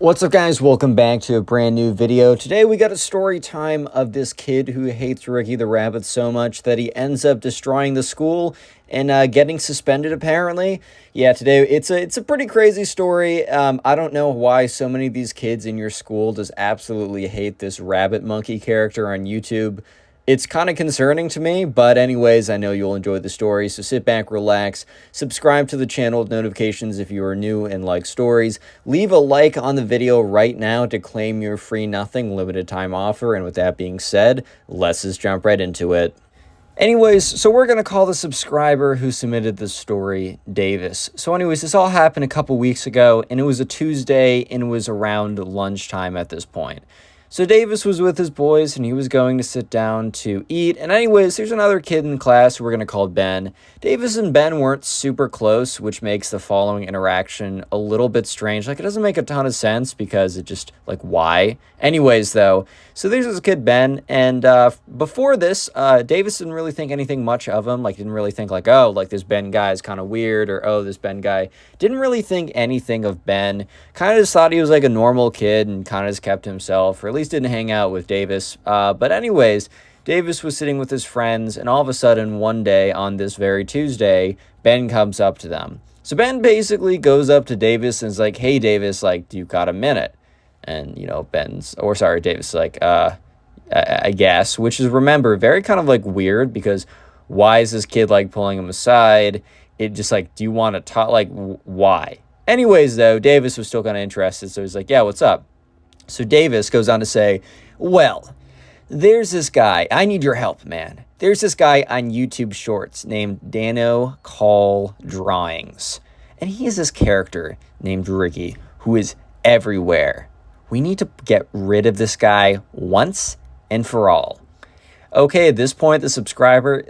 What's up, guys? Welcome back to a brand new video. Today we got a story time of this kid who hates Riggy the Rabbit so much that he ends up destroying the school and getting suspended, apparently. Yeah, today it's a pretty crazy story. I don't know why so many of these kids in your school just absolutely hate this rabbit monkey character on YouTube. It's kind of concerning to me, but anyways, I know you'll enjoy the story, so sit back, relax, subscribe to the channel with notifications if you are new and like stories. Leave a like on the video right now to claim your free nothing limited time offer, and with that being said, let's just jump right into it. Anyways, so we're going to call the subscriber who submitted this story Davis. So anyways, this all happened a couple weeks ago, and it was a Tuesday, and it was around lunchtime at this point. So Davis was with his boys, and he was going to sit down to eat. And anyways, there's another kid in class who we're going to call Ben. Davis and Ben weren't super close, which makes the following interaction a little bit strange. Like, it doesn't make a ton of sense because it just, like, why? Anyways, though, so there's this kid, Ben, and before this, Davis didn't really think anything much of him. Like, didn't really think, like, oh, like, this Ben guy is kind of weird, or, oh, this Ben guy. Didn't really think anything of Ben. Kind of just thought he was, like, a normal kid and kind of just kept to himself, or at least didn't hang out with Davis. But anyways, Davis was sitting with his friends, and all of a sudden, one day, on this very Tuesday, Ben comes up to them. So Ben basically goes up to Davis and is like, hey, Davis, like, do you got a minute? And, you know, Davis is like, I guess, which is, remember, very kind of, like, weird, because why is this kid, like, pulling him aside? It just, like, do you want to talk? Like, why? Anyways, though, Davis was still kind of interested, so he's like, yeah, what's up? So Davis goes on to say, well, there's this guy. I need your help, man. There's this guy on YouTube Shorts named Danno Cal Drawings. And he is this character named Riggy who is everywhere. We need to get rid of this guy once and for all. Okay, at this point, the subscriber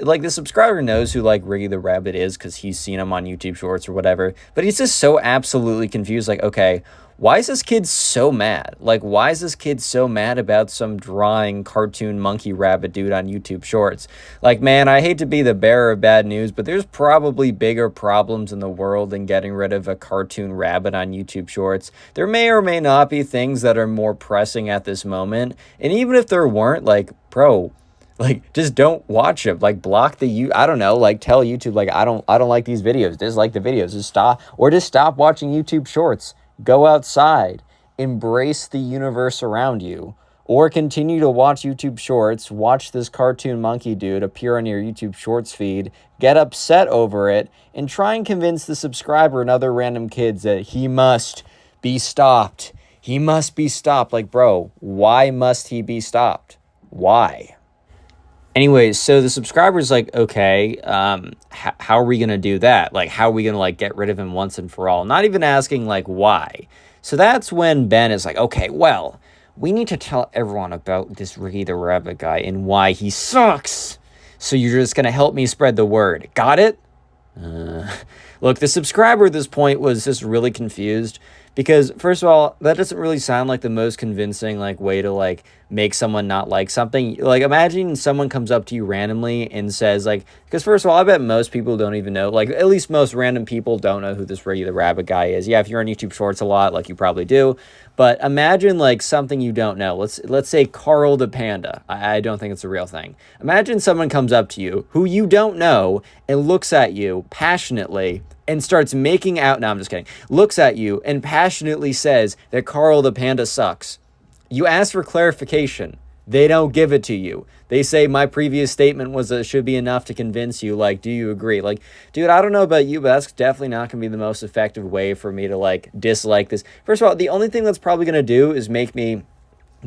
knows who, like, Riggy the Rabbit is because he's seen him on YouTube Shorts or whatever. But he's just so absolutely confused, like, okay, why is this kid so mad? Like, why is this kid so mad about some drawing cartoon monkey rabbit dude on YouTube Shorts? Like, man, I hate to be the bearer of bad news, but there's probably bigger problems in the world than getting rid of a cartoon rabbit on YouTube Shorts. There may or may not be things that are more pressing at this moment. And even if there weren't, like, bro, like, just don't watch them. Like, block I don't know, like, tell YouTube, like, I don't like these videos. Dislike the videos. Just stop watching YouTube Shorts. Go outside. Embrace the universe around you. Or continue to watch YouTube Shorts. Watch this cartoon monkey dude appear on your YouTube Shorts feed. Get upset over it. And try and convince the subscriber and other random kids that he must be stopped. He must be stopped. Like, bro, why must he be stopped? Why? Anyways, so the subscriber's like, okay, how are we going to do that? Like, how are we going to, like, get rid of him once and for all? Not even asking, like, why. So that's when Ben is like, okay, well, we need to tell everyone about this Riggy the Rabbit guy and why he sucks. So you're just going to help me spread the word. Got it? Look, the subscriber at this point was just really confused because, first of all, that doesn't really sound like the most convincing, like, way to, like, make someone not like something. Like, imagine someone comes up to you randomly and says, like, because first of all, I bet most people don't even know, like, at least most random people don't know who this Riggy the Rabbit guy is. Yeah, if you're on YouTube Shorts a lot, like, you probably do. But imagine, like, something you don't know. Let's say Carl the Panda. I don't think it's a real thing. Imagine someone comes up to you who you don't know and looks at you passionately and starts making out. No, I'm just kidding. Looks at you and passionately says that Carl the Panda sucks. You ask for clarification. They don't give it to you. They say my previous statement was that it should be enough to convince you. Like, do you agree? Like, dude, I don't know about you, but that's definitely not going to be the most effective way for me to, like, dislike this. First of all, the only thing that's probably going to do is make me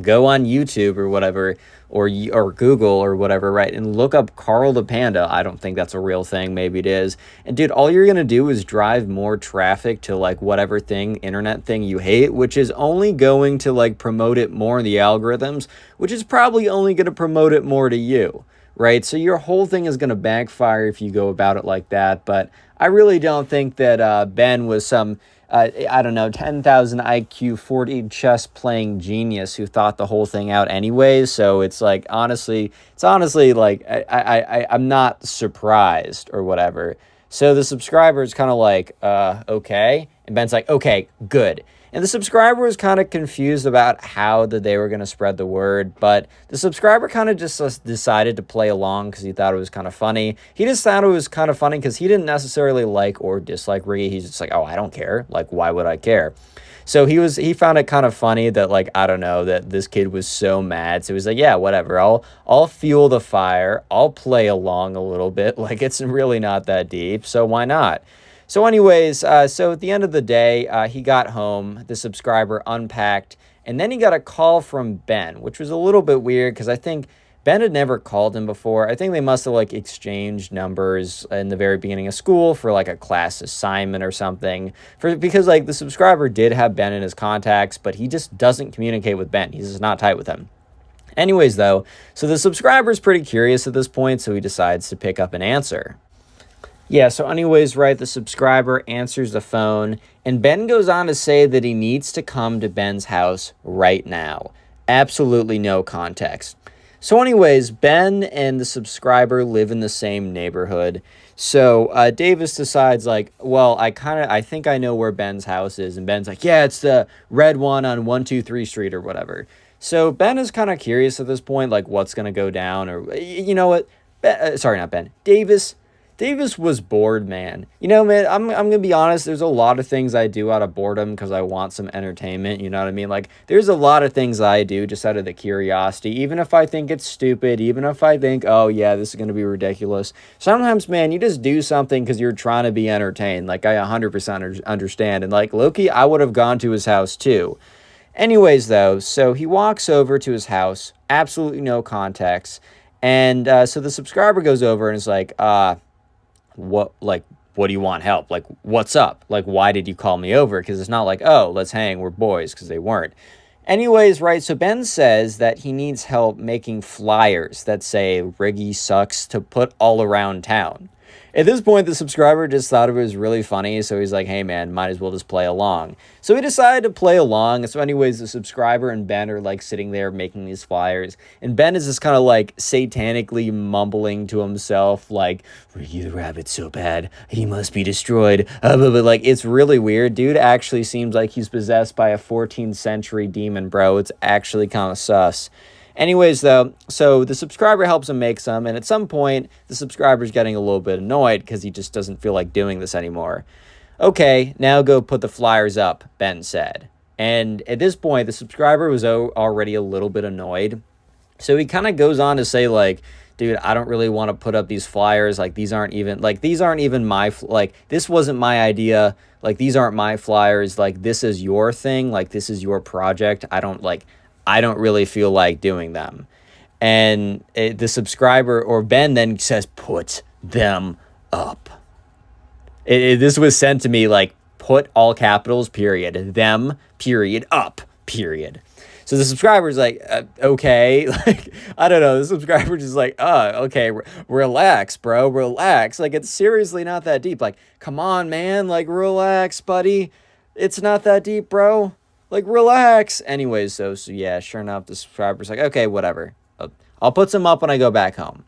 go on YouTube or whatever, or Google or whatever, right, and look up Carl the Panda. I don't think that's a real thing. Maybe it is. And, dude, all you're going to do is drive more traffic to, like, whatever internet thing you hate, which is only going to, like, promote it more in the algorithms, which is probably only going to promote it more to you, right? So your whole thing is going to backfire if you go about it like that. But I really don't think that Ben was some I don't know, 10,000 IQ, 40 chess playing genius who thought the whole thing out anyways. So it's like, honestly, like, I'm not surprised or whatever. So the subscriber is kind of like, okay. And Ben's like, okay, good. And the subscriber was kind of confused about how that they were going to spread the word, but the subscriber kind of just decided to play along because he thought it was kind of funny. He just thought it was kind of funny because he didn't necessarily like or dislike Riggy. He's just like, oh, I don't care. Like, why would I care? So he found it kind of funny that, like, I don't know, that this kid was so mad. So he was like, yeah, whatever. I'll fuel the fire. I'll play along a little bit. Like, it's really not that deep. So why not? So anyways, so at the end of the day, he got home, the subscriber unpacked, and then he got a call from Ben, which was a little bit weird because I think Ben had never called him before. I think they must have, like, exchanged numbers in the very beginning of school for, like, a class assignment or something. Because, like, the subscriber did have Ben in his contacts, but he just doesn't communicate with Ben. He's just not tight with him. Anyways, though, so the subscriber's pretty curious at this point, so he decides to pick up an answer. Yeah, so anyways, right, the subscriber answers the phone, and Ben goes on to say that he needs to come to Ben's house right now. Absolutely no context. So anyways, Ben and the subscriber live in the same neighborhood. So Davis decides, like, well, I think I know where Ben's house is. And Ben's like, yeah, it's the red one on 123 Street or whatever. So Ben is kind of curious at this point, like, what's going to go down. Or, you know what? Sorry, not Ben. Davis was bored, man. You know, man, I'm going to be honest. There's a lot of things I do out of boredom because I want some entertainment. You know what I mean? Like, there's a lot of things I do just out of the curiosity. Even if I think it's stupid, even if I think, oh, yeah, this is going to be ridiculous. Sometimes, man, you just do something because you're trying to be entertained. Like, I 100% understand. And, like, Loki, I would have gone to his house, too. Anyways, though, so he walks over to his house. Absolutely no context. And so the subscriber goes over and is like, what do you want help? Like, what's up? Like, why did you call me over? Because it's not like, oh, let's hang, we're boys, because they weren't. Anyways, right, so Ben says that he needs help making flyers that say Riggy sucks to put all around town. At this point, the subscriber just thought it was really funny, so he's like, hey, man, might as well just play along. So he decided to play along. So anyways, the subscriber and Ben are, like, sitting there making these flyers. And Ben is just kind of, like, satanically mumbling to himself, like, Riggy the Rabbit's so bad, he must be destroyed. But, like, it's really weird. Dude actually seems like he's possessed by a 14th century demon, bro. It's actually kind of sus. Anyways, though, so the subscriber helps him make some, and at some point, the subscriber's getting a little bit annoyed because he just doesn't feel like doing this anymore. Okay, now go put the flyers up, Ben said. And at this point, the subscriber was already a little bit annoyed. So he kind of goes on to say, like, dude, I don't really want to put up these flyers. Like, these aren't even my, this wasn't my idea. Like, these aren't my flyers. Like, this is your thing. Like, this is your project. I don't really feel like doing them. And the subscriber, or Ben, then says, put them up. This was sent to me like, put all capitals, period, them, period, up, period. So the subscriber's like, okay, like, I don't know. The subscriber just like, okay, relax, bro, relax. Like, it's seriously not that deep. Like, come on, man, like, relax, buddy. It's not that deep, bro. Like, relax. Anyways, so yeah, sure enough, the subscriber's like, okay, whatever. I'll put some up when I go back home.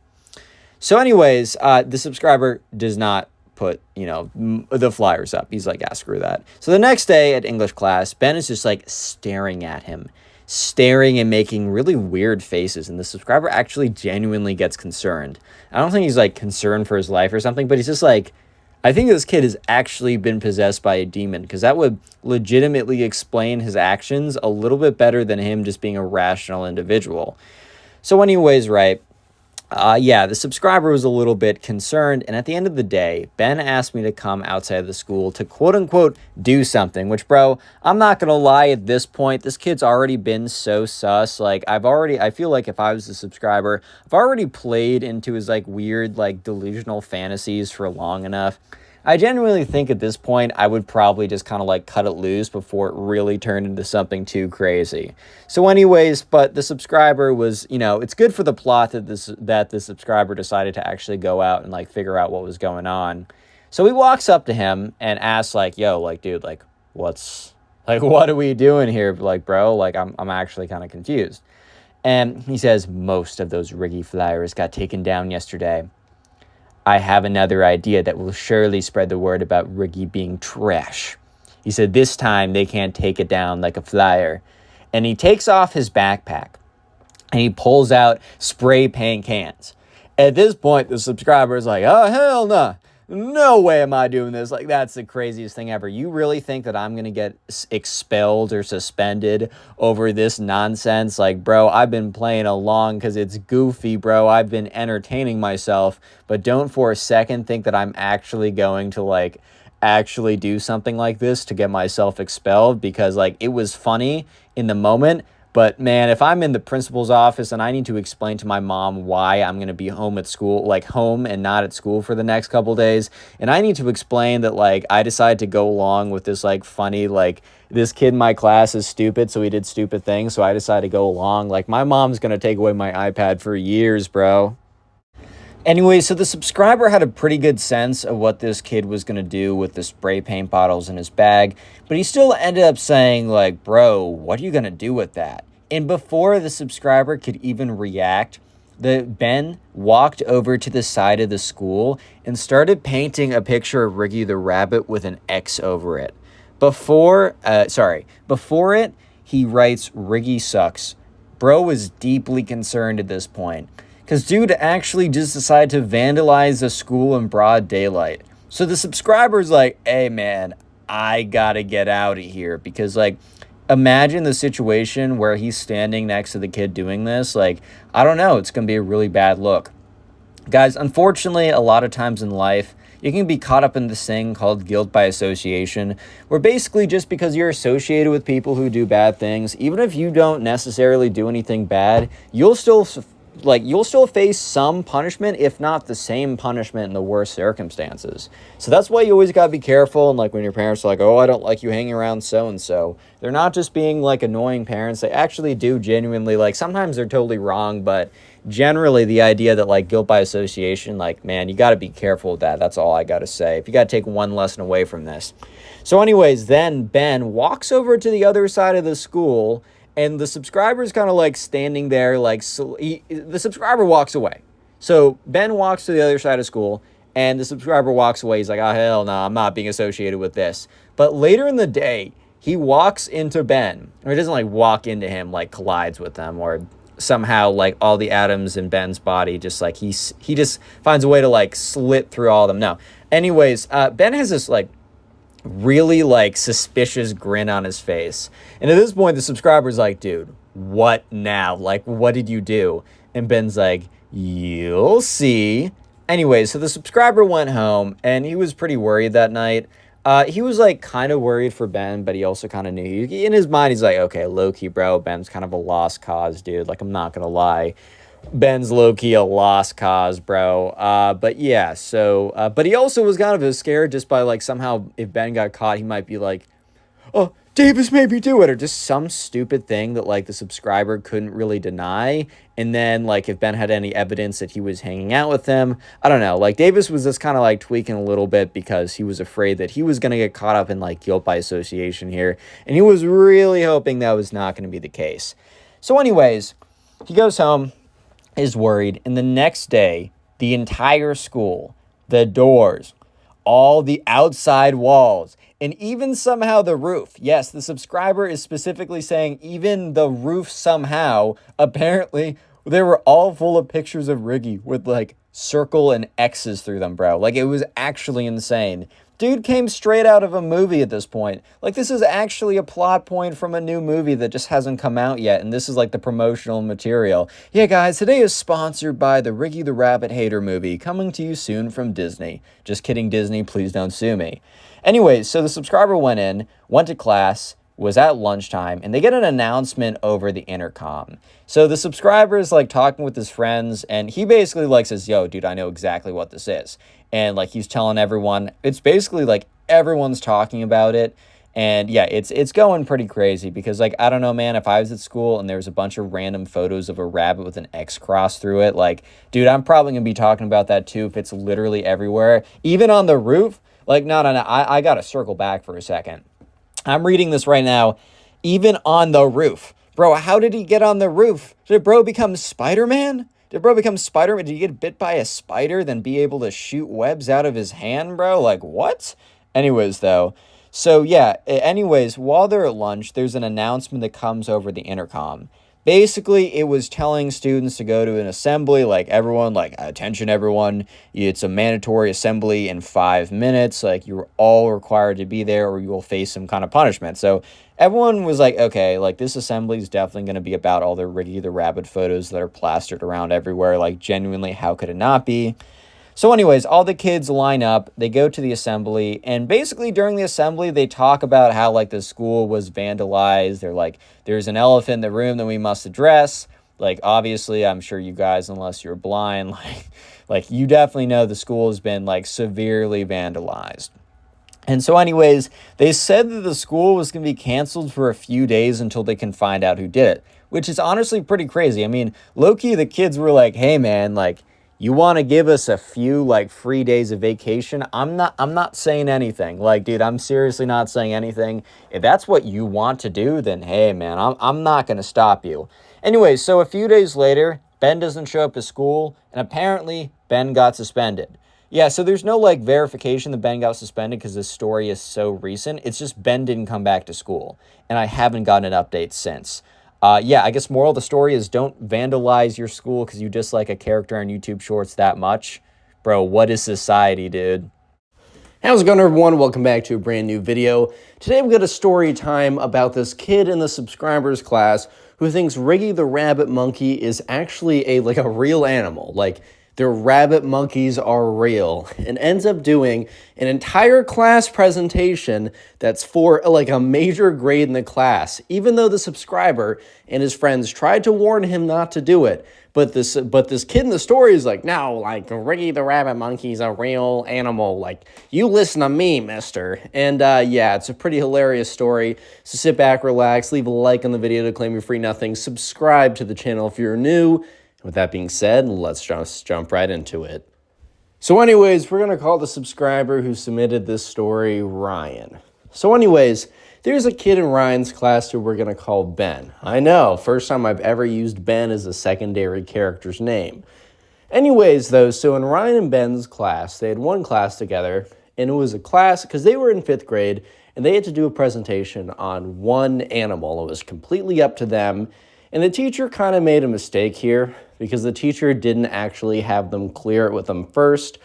So anyways, the subscriber does not put, the flyers up. He's like, screw that. So the next day at English class, Ben is just like staring at him, staring and making really weird faces. And the subscriber actually genuinely gets concerned. I don't think he's like concerned for his life or something, but he's just like, I think this kid has actually been possessed by a demon, because that would legitimately explain his actions a little bit better than him just being a rational individual. So anyways, right, the subscriber was a little bit concerned, and at the end of the day, Ben asked me to come outside of the school to quote-unquote do something, which, bro, I'm not gonna lie, at this point, this kid's already been so sus. Like, I feel like if I was the subscriber, I've already played into his, like, weird, like, delusional fantasies for long enough. I genuinely think at this point, I would probably just kind of like cut it loose before it really turned into something too crazy. So anyways, but the subscriber was, it's good for the plot that the subscriber decided to actually go out and like figure out what was going on. So he walks up to him and asks like, yo, like, dude, like, what are we doing here? Like, bro, like, I'm actually kind of confused. And he says, most of those Riggy flyers got taken down yesterday. I have another idea that will surely spread the word about Riggy being trash. He said, this time they can't take it down like a flyer. And he takes off his backpack and he pulls out spray paint cans. At this point, the subscriber is like, oh, hell no. No way am I doing this. Like, that's the craziest thing ever. You really think that I'm going to get expelled or suspended over this nonsense? Like, bro, I've been playing along because it's goofy, bro. I've been entertaining myself. But don't for a second think that I'm actually going to, like, actually do something like this to get myself expelled, because, like, it was funny in the moment. But, man, if I'm in the principal's office and I need to explain to my mom why I'm going to be home at school, like home and not at school for the next couple days, and I need to explain that, like, I decided to go along with this, like, funny, like, this kid in my class is stupid, so he did stupid things, so I decided to go along. Like, my mom's going to take away my iPad for years, bro. Anyway, so the subscriber had a pretty good sense of what this kid was going to do with the spray paint bottles in his bag, but he still ended up saying, like, bro, what are you going to do with that? And before the subscriber could even react, Ben walked over to the side of the school and started painting a picture of Riggy the Rabbit with an X over it. Before it, he writes, Riggy sucks. Bro was deeply concerned at this point, because dude actually just decided to vandalize the school in broad daylight. So the subscriber's like, hey man, I gotta get out of here. Because, like, imagine the situation where he's standing next to the kid doing this. Like, I don't know, it's gonna be a really bad look. Guys, unfortunately, a lot of times in life, you can be caught up in this thing called guilt by association, where basically just because you're associated with people who do bad things, even if you don't necessarily do anything bad, you'll still face some punishment, if not the same punishment in the worst circumstances. So that's why you always gotta be careful. And, like, when your parents are like, oh, I don't like you hanging around so-and-so, they're not just being, like, annoying parents. They actually do genuinely, like, sometimes they're totally wrong, but generally the idea that, like, guilt by association, like, man, you gotta be careful with that. That's all I gotta say. If you gotta take one lesson away from this. So anyways, then Ben walks over to the other side of the school, and the subscriber's kind of, like, standing there, like, the subscriber walks away. So Ben walks to the other side of school, and the subscriber walks away. He's like, oh, hell no, I'm not being associated with this. But later in the day, he walks into Ben, or he doesn't, like, walk into him, like, collides with them, or somehow, like, all the atoms in Ben's body just, like, he just finds a way to, like, slit through all of them. No. Anyways, Ben has this, like, really, like, suspicious grin on his face. And at this point, the subscriber's like, dude, what now? Like, what did you do? And Ben's like, you'll see. Anyway, so the subscriber went home, and he was pretty worried that night. He was, like, kind of worried for Ben, but he also kind of knew. In his mind, he's like, okay, low-key, bro, Ben's kind of a lost cause, dude. Like, I'm not gonna lie. Ben's low-key a lost cause, bro. But yeah, so, but he also was kind of scared just by, like, somehow if Ben got caught, he might be like, oh, Davis made me do it, or just some stupid thing that, like, the subscriber couldn't really deny. And then, like, if Ben had any evidence that he was hanging out with him, I don't know, like, Davis was just kind of, like, tweaking a little bit because he was afraid that he was going to get caught up in, like, guilt by association here. And he was really hoping that was not going to be the case. So anyways, he goes home, is worried, and the next day, the entire school, the doors, all the outside walls, and even somehow the roof. Yes, the subscriber is specifically saying even the roof somehow, apparently, they were all full of pictures of Riggy with, like, circle and X's through them, bro. Like, it was actually insane. Dude came straight out of a movie at this point. Like, this is actually a plot point from a new movie that just hasn't come out yet, and this is, like, the promotional material. Yeah, guys, today is sponsored by the Riggy the Rabbit Hater movie, coming to you soon from Disney. Just kidding, Disney, please don't sue me. Anyways, so the subscriber went to class, was at lunchtime, and they get an announcement over the intercom. So the subscriber is, like, talking with his friends, and he basically, like, says, yo, dude, I know exactly what this is. And, like, he's telling everyone, it's basically, like, everyone's talking about it. And, yeah, it's going pretty crazy because, like, I don't know, man, if I was at school and there was a bunch of random photos of a rabbit with an X cross through it, like, dude, I'm probably going to be talking about that, too, if it's literally everywhere. Even on the roof. Like, no, I got to circle back for a second. I'm reading this right now. Even on the roof. Bro, how did he get on the roof? Did bro become Spider-Man? Did bro become Spider-Man? Did he get bit by a spider, then be able to shoot webs out of his hand, bro? Like, what? Anyways, though. So yeah, anyways, while they're at lunch, there's an announcement that comes over the intercom. Basically, it was telling students to go to an assembly, like everyone, like attention everyone, it's a mandatory assembly in 5 minutes, like you're all required to be there or you will face some kind of punishment. So everyone was like, okay, like this assembly is definitely going to be about all the Riggy the Rabbit photos that are plastered around everywhere, like genuinely, how could it not be? So anyways, all the kids line up, they go to the assembly, and basically during the assembly, they talk about how, like, the school was vandalized. They're like, there's an elephant in the room that we must address. Like, obviously, I'm sure you guys, unless you're blind, like you definitely know the school has been, like, severely vandalized. And so anyways, they said that the school was going to be canceled for a few days until they can find out who did it, which is honestly pretty crazy. I mean, low-key, the kids were like, hey, man, like, you want to give us a few like free days of vacation? I'm not saying anything. Like, dude, I'm seriously not saying anything. If that's what you want to do, then hey, man, I'm not going to stop you. Anyway, so a few days later, Ben doesn't show up to school, and apparently Ben got suspended. Yeah, so there's no like verification that Ben got suspended because this story is so recent. It's just Ben didn't come back to school, and I haven't gotten an update since. Yeah, I guess moral of the story is don't vandalize your school because you dislike a character on YouTube Shorts that much. Bro, what is society, dude? How's it going, everyone? Welcome back to a brand new video. Today we've got a story time about this kid in the subscribers class who thinks Riggy the Rabbit Monkey is actually a real animal. Like, their rabbit monkeys are real, and ends up doing an entire class presentation that's for like a major grade in the class, even though the subscriber and his friends tried to warn him not to do it. But this kid in the story is like, no, like Riggy the Rabbit Monkey's a real animal. Like, you listen to me, mister. And yeah, it's a pretty hilarious story. So sit back, relax, leave a like on the video to claim your free nothing. Subscribe to the channel if you're new. With that being said, let's just jump right into it. So anyways, we're going to call the subscriber who submitted this story Ryan. So anyways, there's a kid in Ryan's class who we're going to call Ben. I know, first time I've ever used Ben as a secondary character's name. Anyways, though, so in Ryan and Ben's class, they had one class together, and it was a class, because they were in 5th grade, and they had to do a presentation on one animal. It was completely up to them, and the teacher kind of made a mistake here, because the teacher didn't actually have them clear it with them first.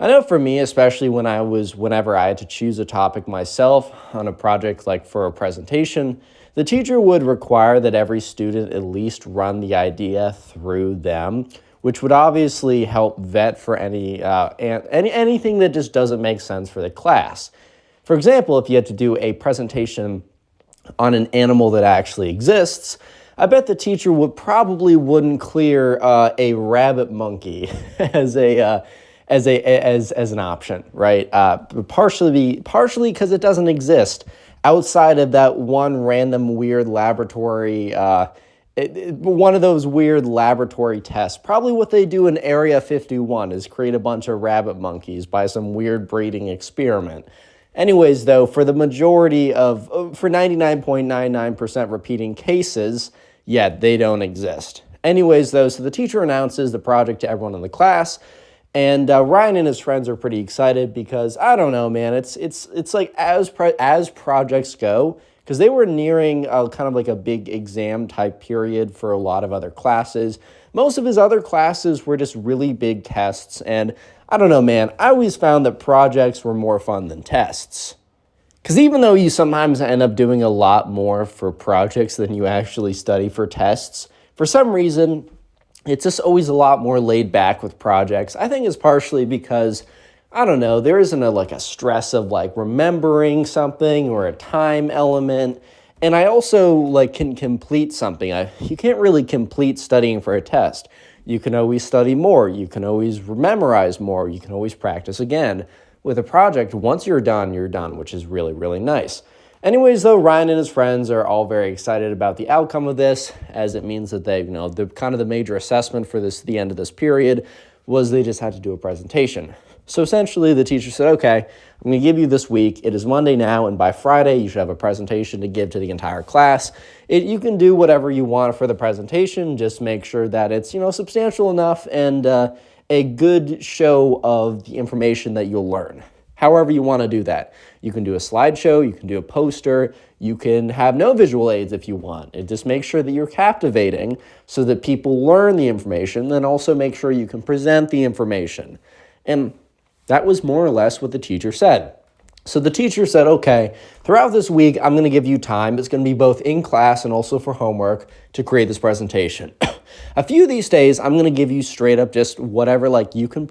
I know for me, especially whenever I had to choose a topic myself on a project like for a presentation, the teacher would require that every student at least run the idea through them, which would obviously help vet for anything that just doesn't make sense for the class. For example, if you had to do a presentation on an animal that actually exists, I bet the teacher wouldn't clear a rabbit monkey as an option, right? Partially because it doesn't exist outside of that one random weird laboratory, one of those weird laboratory tests. Probably what they do in Area 51 is create a bunch of rabbit monkeys by some weird breeding experiment. Anyways, though, for 99.99% repeating cases, yeah, they don't exist. Anyways, though, so the teacher announces the project to everyone in the class, and Ryan and his friends are pretty excited because, I don't know, man, it's like as projects go, because they were nearing kind of like a big exam type period for a lot of other classes. Most of his other classes were just really big tests, and I don't know, man, I always found that projects were more fun than tests. Because even though you sometimes end up doing a lot more for projects than you actually study for tests, for some reason, it's just always a lot more laid back with projects. I think it's partially because, I don't know, there isn't a stress of like remembering something or a time element. And I also can complete something. You can't really complete studying for a test. You can always study more. You can always memorize more. You can always practice again. With a project, once you're done, which is really, really nice. Anyways, though, Ryan and his friends are all very excited about the outcome of this, as it means that they, the major assessment for the end of this period was they just had to do a presentation. So essentially, the teacher said, okay, I'm going to give you this week. It is Monday now, and by Friday, you should have a presentation to give to the entire class. You can do whatever you want for the presentation. Just make sure that it's, substantial enough and a good show of the information that you'll learn. However you want to do that. You can do a slideshow, you can do a poster, you can have no visual aids if you want. And just make sure that you're captivating so that people learn the information, then also make sure you can present the information. And that was more or less what the teacher said. So the teacher said, okay, throughout this week, I'm going to give you time. It's going to be both in class and also for homework to create this presentation. A few of these days, I'm going to give you straight up just whatever, like you can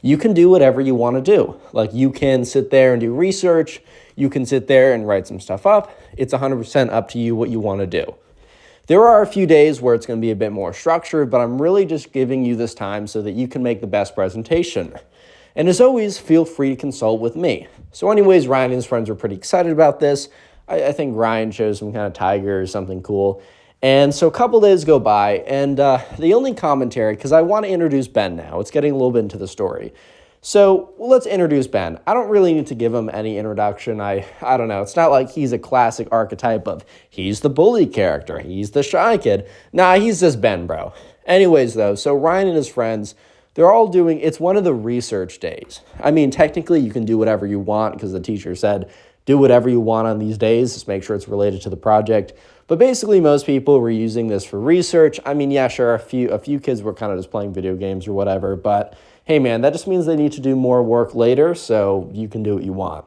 you can do whatever you want to do. Like you can sit there and do research. You can sit there and write some stuff up. It's 100% up to you what you want to do. There are a few days where it's going to be a bit more structured, but I'm really just giving you this time so that you can make the best presentation. And as always, feel free to consult with me. So anyways, Ryan and his friends were pretty excited about this. I think Ryan chose some kind of tiger or something cool. And so a couple days go by, and the only commentary, because I want to introduce Ben now. It's getting a little bit into the story. So let's introduce Ben. I don't really need to give him any introduction. I don't know. It's not like he's a classic archetype of he's the bully character. He's the shy kid. Nah, he's just Ben, bro. Anyways, though, so Ryan and his friends, they're all doing, it's one of the research days. I mean, technically you can do whatever you want because the teacher said, do whatever you want on these days. Just make sure it's related to the project. But basically most people were using this for research. I mean, yeah, sure, a few kids were kind of just playing video games or whatever. But hey, man, that just means they need to do more work later. So you can do what you want.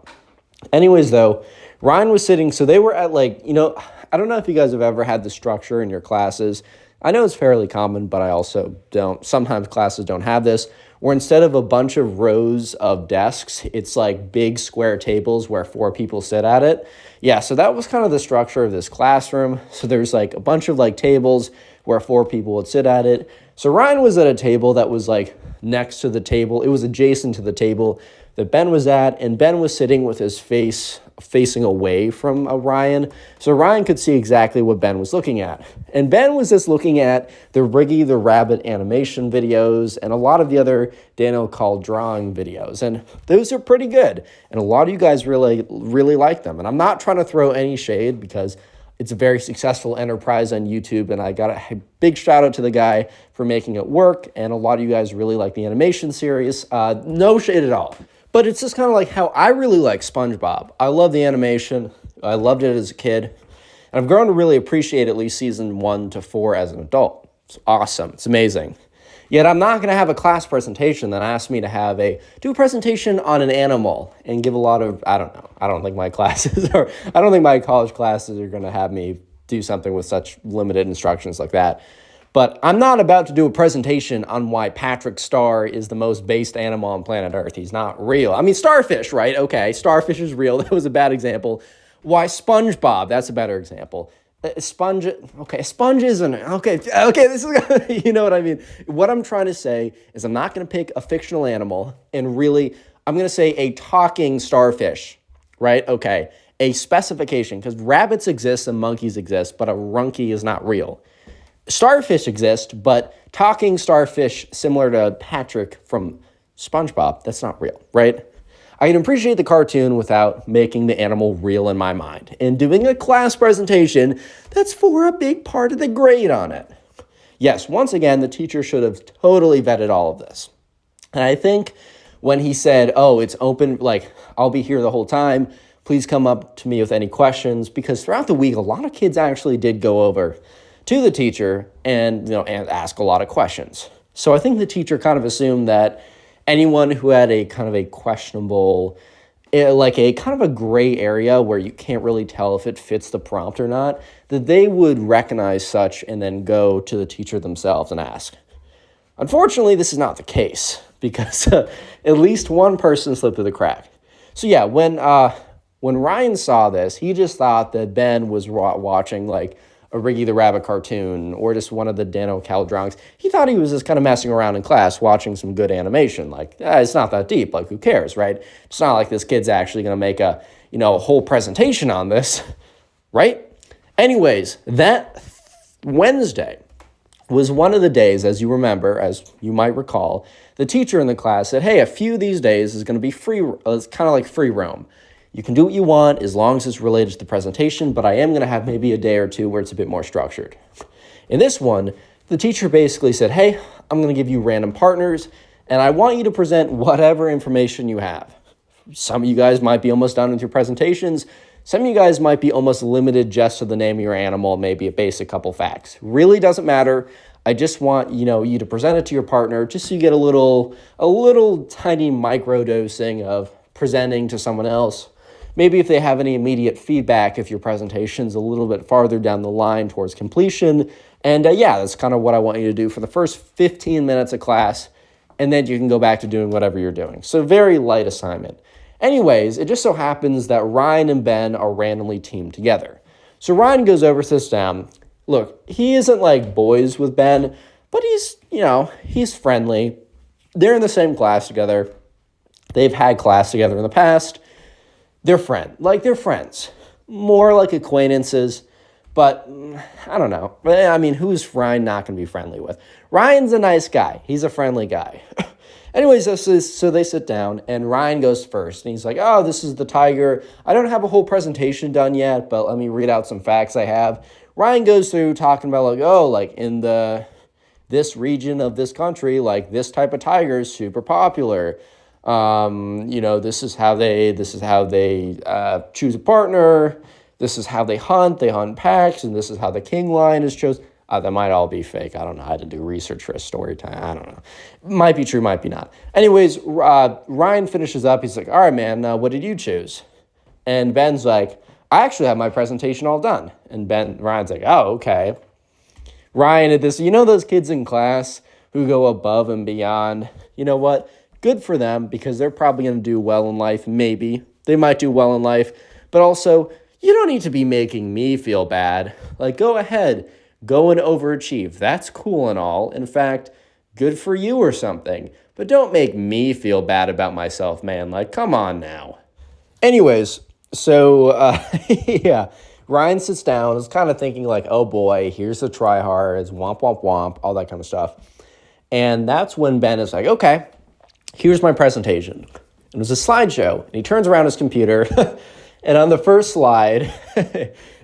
Anyways, though, Ryan was sitting, so they were at I don't know if you guys have ever had the structure in your classes. I know it's fairly common, but I also don't. Sometimes classes don't have this, where instead of a bunch of rows of desks, it's like big square tables where 4 people sit at it. Yeah, so that was kind of the structure of this classroom. So there's like a bunch of like tables where 4 people would sit at it. So Ryan was at a table that was like next to the table. It was adjacent to the table that Ben was at, and Ben was sitting with his face facing away from Ryan, so Ryan could see exactly what Ben was looking at. And Ben was just looking at the Riggy the Rabbit animation videos and a lot of the other Danno Cal Drawing videos, and those are pretty good, and a lot of you guys really like them. And I'm not trying to throw any shade because it's a very successful enterprise on YouTube, and I got a big shout out to the guy for making it work, and a lot of you guys really like the animation series. No shade at all. But it's just kind of like how I really like SpongeBob. I love the animation. I loved it as a kid. And I've grown to really appreciate at least season 1 to 4 as an adult. It's awesome. It's amazing. Yet I'm not going to have a class presentation that asks me to do a presentation on an animal and give a lot of, I don't know. I don't think my classes I don't think my college classes are going to have me do something with such limited instructions like that. But I'm not about to do a presentation on why Patrick Star is the most based animal on planet Earth. He's not real. I mean, starfish, right? Okay, starfish is real. That was a bad example. Why SpongeBob? That's a better example. A sponge isn't, okay, this is, you know what I mean? What I'm trying to say is I'm not going to pick a fictional animal and really, I'm going to say a talking starfish, right? Okay, a specification, because rabbits exist and monkeys exist, but a Ronkey is not real. Starfish exist, but talking starfish similar to Patrick from SpongeBob, that's not real, right? I can appreciate the cartoon without making the animal real in my mind and doing a class presentation that's for a big part of the grade on it. Yes, once again, the teacher should have totally vetted all of this. And I think when he said, oh, it's open, like, I'll be here the whole time, please come up to me with any questions, because throughout the week, a lot of kids actually did go over to the teacher and ask a lot of questions. So I think the teacher kind of assumed that anyone who had a kind of a questionable, like a kind of a gray area where you can't really tell if it fits the prompt or not, that they would recognize such and then go to the teacher themselves and ask. Unfortunately, this is not the case because at least one person slipped through the crack. So yeah, when Ryan saw this, he just thought that Ben was watching like a Riggy the Rabbit cartoon or just one of the Danno Cal Drawings. He thought he was just kind of messing around in class watching some good animation. Like, it's not that deep. Like, who cares, right? It's not like this kid's actually going to make a whole presentation on this, right? Anyways, that Wednesday was one of the days, as you remember, as you might recall, the teacher in the class said, hey, a few of these days is going to be free. It's kind of like free roam. You can do what you want as long as it's related to the presentation, but I am going to have maybe a day or two where it's a bit more structured. In this one, the teacher basically said, hey, I'm going to give you random partners, And I want you to present whatever information you have. Some of you guys might be almost done with your presentations. Some of you guys might be almost limited just to the name of your animal, maybe a basic couple facts. Really doesn't matter. I just want, you to present it to your partner just so you get a little tiny micro dosing of presenting to someone else. Maybe if they have any immediate feedback, if your presentation's a little bit farther down the line towards completion. And yeah, that's kind of what I want you to do for the first 15 minutes of class. And then you can go back to doing whatever you're doing. So very light assignment. Anyways, it just so happens that Ryan and Ben are randomly teamed together. So Ryan goes over, sits down. Look, he isn't like boys with Ben, but he's friendly. They're in the same class together. They've had class together in the past. They're friends. More like acquaintances, but I don't know. I mean, who's Ryan not going to be friendly with? Ryan's a nice guy. He's a friendly guy. Anyways, so they sit down, and Ryan goes first, and he's like, oh, this is the tiger. I don't have a whole presentation done yet, but let me read out some facts I have. Ryan goes through talking about, in this region of this country, this type of tiger is super popular. This is how they choose a partner. This is how they hunt packs, and this is how the king lion is chosen. That might all be fake. I don't know. I had to do research for a story time. I don't know. Might be true, might be not. Anyways, Ryan finishes up. He's like, all right, man, what did you choose? And Ben's like, I actually have my presentation all done. And Ryan's like, oh, okay. Ryan at this, those kids in class who go above and beyond, you know what? Good for them because they're probably going to do well in life. Maybe. They might do well in life. But also, you don't need to be making me feel bad. Go ahead. Go and overachieve. That's cool and all. In fact, good for you or something. But don't make me feel bad about myself, man. Come on now. Anyways, so, yeah. Ryan sits down, is kind of thinking oh boy, here's the tryhards, womp, womp, womp, all that kind of stuff. And that's when Ben is like, okay, here's my presentation. It was a slideshow. And he turns around his computer, and on the first slide,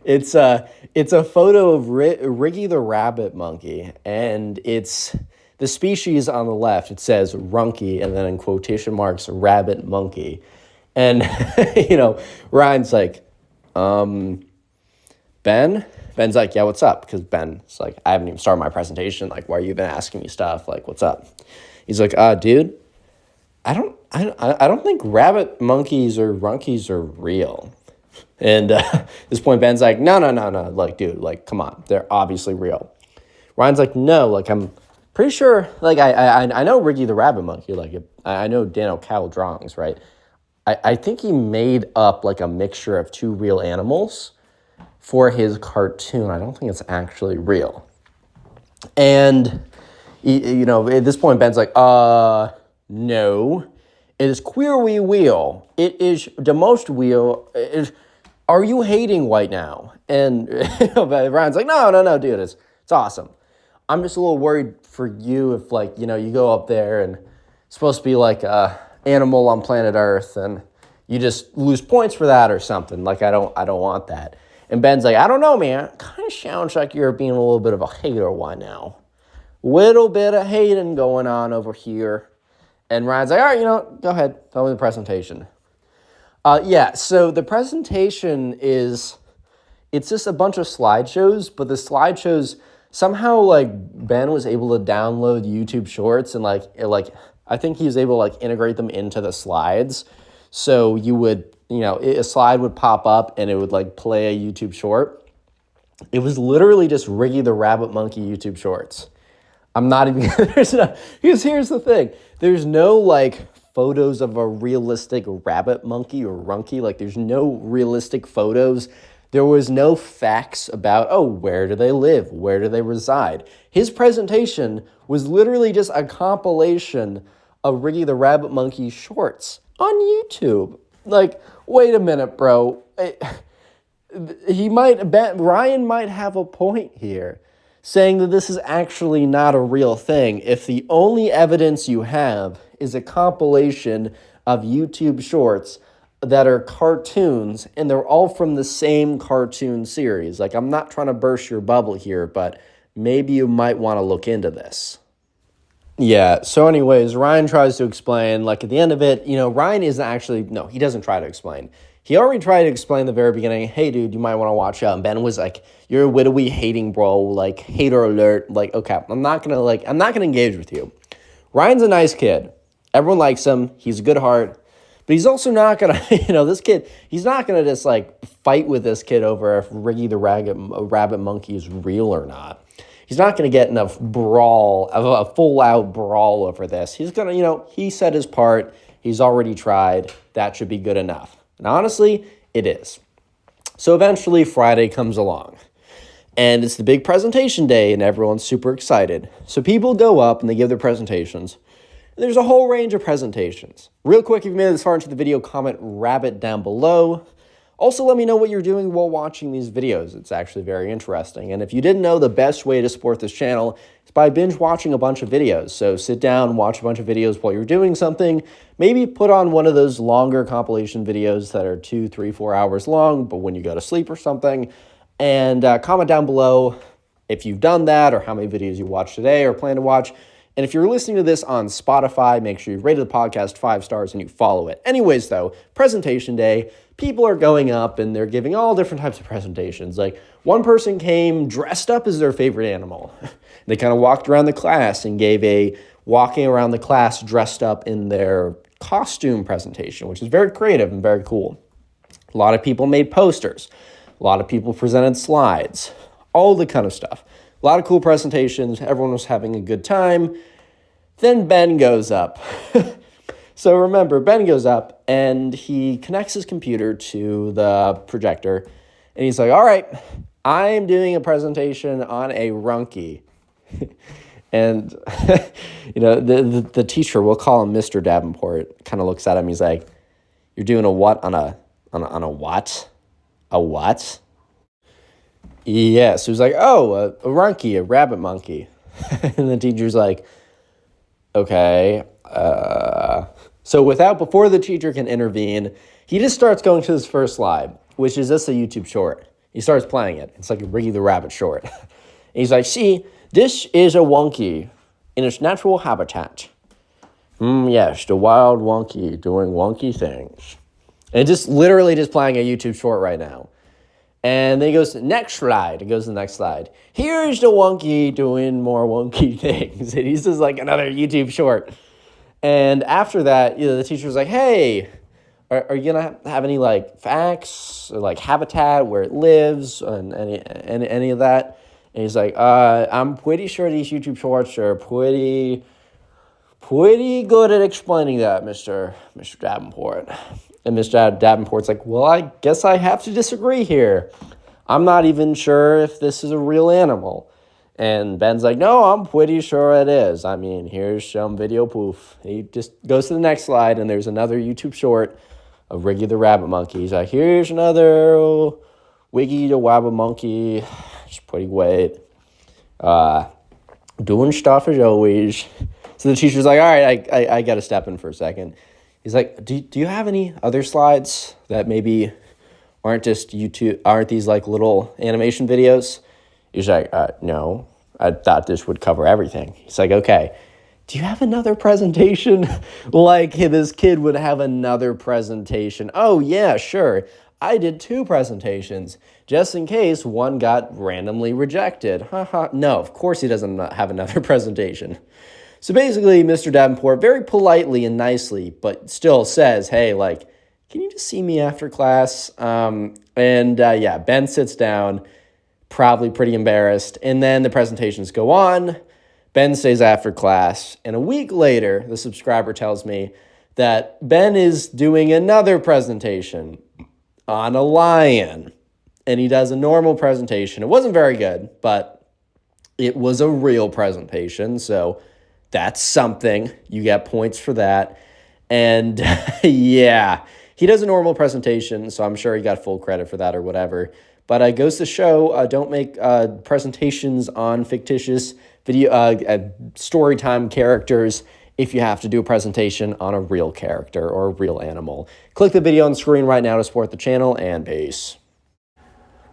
it's a photo of Riggy the Rabbit Monkey, and it's the species on the left. It says Ronkey, and then in quotation marks, Rabbit Monkey. And, Ryan's like, Ben? Ben's like, yeah, what's up? Because Ben's like, I haven't even started my presentation. Why are you even asking me stuff? What's up? He's like, dude, I don't think rabbit monkeys or runkies are real. And at this point, Ben's like, no. Dude, come on. They're obviously real. Ryan's like, no, I'm pretty sure, I know Riggy the Rabbit Monkey. I know Danno Cal Drawings, right? I think he made up, a mixture of two real animals for his cartoon. I don't think it's actually real. And, at this point, Ben's like, no. It is queer we wheel. It is the most wheel. Are you hating right now? And Ryan's like, no, dude, it's awesome. I'm just a little worried for you if you go up there and it's supposed to be a animal on planet Earth and you just lose points for that or something. I don't want that. And Ben's like, I don't know, man. Kind of sounds like you're being a little bit of a hater right now. Little bit of hating going on over here. And Ryan's like, all right, go ahead. Tell me the presentation. So the presentation it's just a bunch of slideshows, but the slideshows, somehow, Ben was able to download YouTube Shorts and, I think he was able to, integrate them into the slides. So you would, a slide would pop up and it would, play a YouTube Short. It was literally just Riggy the Rabbit Monkey YouTube Shorts. I'm not even, here's the thing. There's no, photos of a realistic rabbit monkey or runky. There's no realistic photos. There was no facts about, where do they live? Where do they reside? His presentation was literally just a compilation of Riggy the Rabbit Monkey shorts on YouTube. Wait a minute, bro. Ryan might have a point here, saying that this is actually not a real thing if the only evidence you have is a compilation of YouTube shorts that are cartoons, and they're all from the same cartoon series. I'm not trying to burst your bubble here, but maybe you might want to look into this. Yeah, so anyways, Ryan tries to explain, like at the end of it, Ryan isn't actually, no, he doesn't try to explain. He already tried to explain at the very beginning, hey dude, you might want to watch out. And Ben was like, you're a widowy hating bro, like hater alert. Like, okay, I'm not gonna engage with you. Ryan's a nice kid. Everyone likes him. He's a good heart. But he's also not gonna, this kid, he's not gonna just like fight with this kid over if Riggy the Rabbit Monkey is real or not. He's not going to get enough brawl, a full-out brawl over this. He's going to, he said his part. He's already tried. That should be good enough. And honestly, it is. So eventually, Friday comes along. And it's the big presentation day, and everyone's super excited. So people go up, and they give their presentations. And there's a whole range of presentations. Real quick, if you made it this far into the video, comment rabbit down below. Also, let me know what you're doing while watching these videos. It's actually very interesting. And if you didn't know, the best way to support this channel is by binge watching a bunch of videos. So sit down, watch a bunch of videos while you're doing something. Maybe put on one of those longer compilation videos that are 2, 3, 4 hours long, but when you go to sleep or something. And comment down below if you've done that or how many videos you watched today or plan to watch. And if you're listening to this on Spotify, make sure you rated the podcast 5 stars and you follow it. Anyways, though, presentation day, people are going up and they're giving all different types of presentations. Like one person came dressed up as their favorite animal. They kind of walked around the class and gave a walking around the class dressed up in their costume presentation, which is very creative and very cool. A lot of people made posters. A lot of people presented slides, all the kind of stuff. A lot of cool presentations. Everyone was having a good time. Then Ben goes up. So remember, Ben goes up and he connects his computer to the projector. And he's like, all right, I'm doing a presentation on a Ronkey. And, the teacher, we'll call him Mr. Davenport, kind of looks at him. He's like, you're doing a what on a what? A what? Yeah, so he's like, oh, a Ronkey, a rabbit monkey. And the teacher's like, okay. So before the teacher can intervene, he just starts going to his first slide, which is just a YouTube short. He starts playing it. It's like a Riggy the Rabbit short. And he's like, see, this is a wonky in its natural habitat. Yes, the wild wonky doing wonky things. And just literally just playing a YouTube short right now. And then he goes to the next slide. It goes to the next slide. Here's the wonky doing more wonky things. And he's just like another YouTube short. And after that, the teacher's like, hey, are you going to have any like facts or like habitat, where it lives and any of that? And he's like, I'm pretty sure these YouTube shorts are pretty good at explaining that, Mr. Davenport. And Mr. Davenport's like, well, I guess I have to disagree here. I'm not even sure if this is a real animal. And Ben's like, no, I'm pretty sure it is. I mean, here's some video proof. He just goes to the next slide, and there's another YouTube short of Riggy the Rabbit Monkey. He's like, here's another Riggy the Rabbit Monkey. It's pretty great. Doing stuff as always. So the teacher's like, all right, I got to step in for a second. He's like, do you have any other slides that maybe aren't just YouTube, aren't these like little animation videos? He's like, no, I thought this would cover everything. He's like, okay, do you have another presentation? Like this kid would have another presentation. Oh yeah, sure. I did 2 presentations just in case one got randomly rejected. No, of course he doesn't have another presentation. So basically, Mr. Davenport very politely and nicely, but still says, hey, like, can you just see me after class? Yeah, Ben sits down, probably pretty embarrassed. And then the presentations go on. Ben stays after class. And a week later, the subscriber tells me that Ben is doing another presentation on a lion. And he does a normal presentation. It wasn't very good, but it was a real presentation. So that's something. You get points for that. And yeah, he does a normal presentation, so I'm sure he got full credit for that or whatever. But it goes to show, don't make presentations on fictitious video story time characters if you have to do a presentation on a real character or a real animal. Click the video on the screen right now to support the channel, and peace.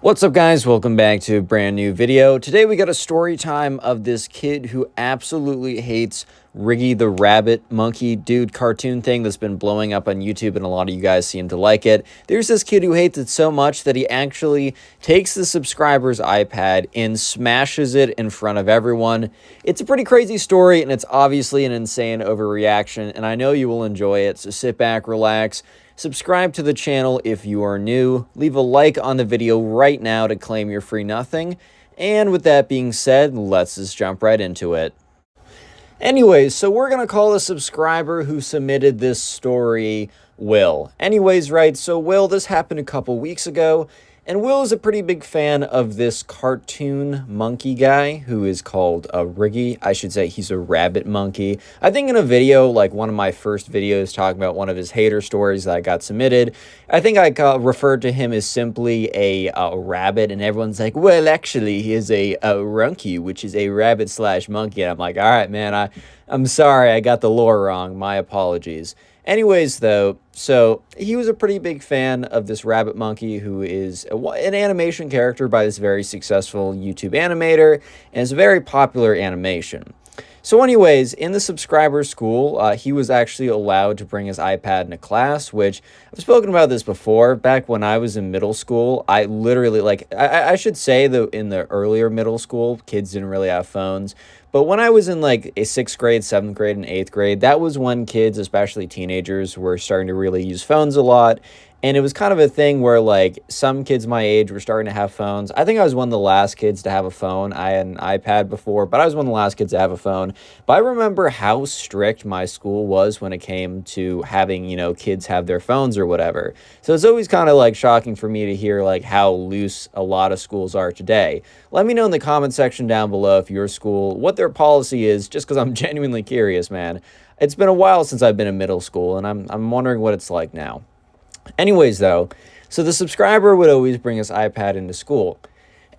What's up, guys? Welcome back to a brand new video. Today we got a story time of this kid who absolutely hates Riggy the Rabbit Monkey dude cartoon thing that's been blowing up on YouTube, and a lot of you guys seem to like it. There's this kid who hates it so much that he actually takes the subscriber's iPad and smashes it in front of everyone. It's a pretty crazy story, and it's obviously an insane overreaction, and I know you will enjoy it, so sit back, relax. Subscribe to the channel if you are new. Leave a like on the video right now to claim your free nothing. And with that being said, let's just jump right into it. Anyways, so we're going to call the subscriber who submitted this story Will. Anyways, right, so Will, this happened a couple weeks ago. And Will is a pretty big fan of this cartoon monkey guy who is called Riggy. I should say he's a rabbit monkey. I think in a video, like one of my first videos talking about one of his hater stories that I got submitted, I think I referred to him as simply a rabbit, and everyone's like, well, actually, he is a Ronkey, which is a rabbit/monkey. And I'm like, all right, man, I'm sorry, I got the lore wrong. My apologies. Anyways, though, so he was a pretty big fan of this rabbit monkey who is an animation character by this very successful YouTube animator, and it's a very popular animation. So anyways, in the subscriber school, he was actually allowed to bring his iPad into class, which I've spoken about this before. Back when I was in middle school, I literally, like, I should say that in the earlier middle school, kids didn't really have phones. But when I was in like a 6th grade, 7th grade, and 8th grade, that was when kids, especially teenagers, were starting to really use phones a lot. And it was kind of a thing where, like, some kids my age were starting to have phones. I think I was one of the last kids to have a phone. I had an iPad before, but I was one of the last kids to have a phone. But I remember how strict my school was when it came to having, you know, kids have their phones or whatever. So it's always kind of, like, shocking for me to hear, like, how loose a lot of schools are today. Let me know in the comment section down below if your school, what their policy is, just because I'm genuinely curious, man. It's been a while since I've been in middle school, and I'm wondering what it's like now. Anyways, though, so the subscriber would always bring his iPad into school.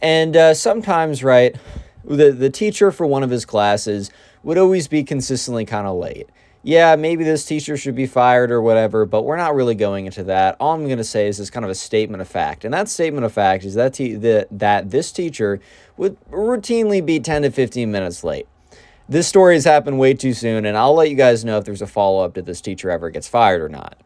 And sometimes, right, the teacher for one of his classes would always be consistently kind of late. Yeah, maybe this teacher should be fired or whatever, but we're not really going into that. All I'm going to say is this kind of a statement of fact. And that statement of fact is that, that this teacher would routinely be 10 to 15 minutes late. This story has happened way too soon, and I'll let you guys know if there's a follow-up if this teacher ever gets fired or not.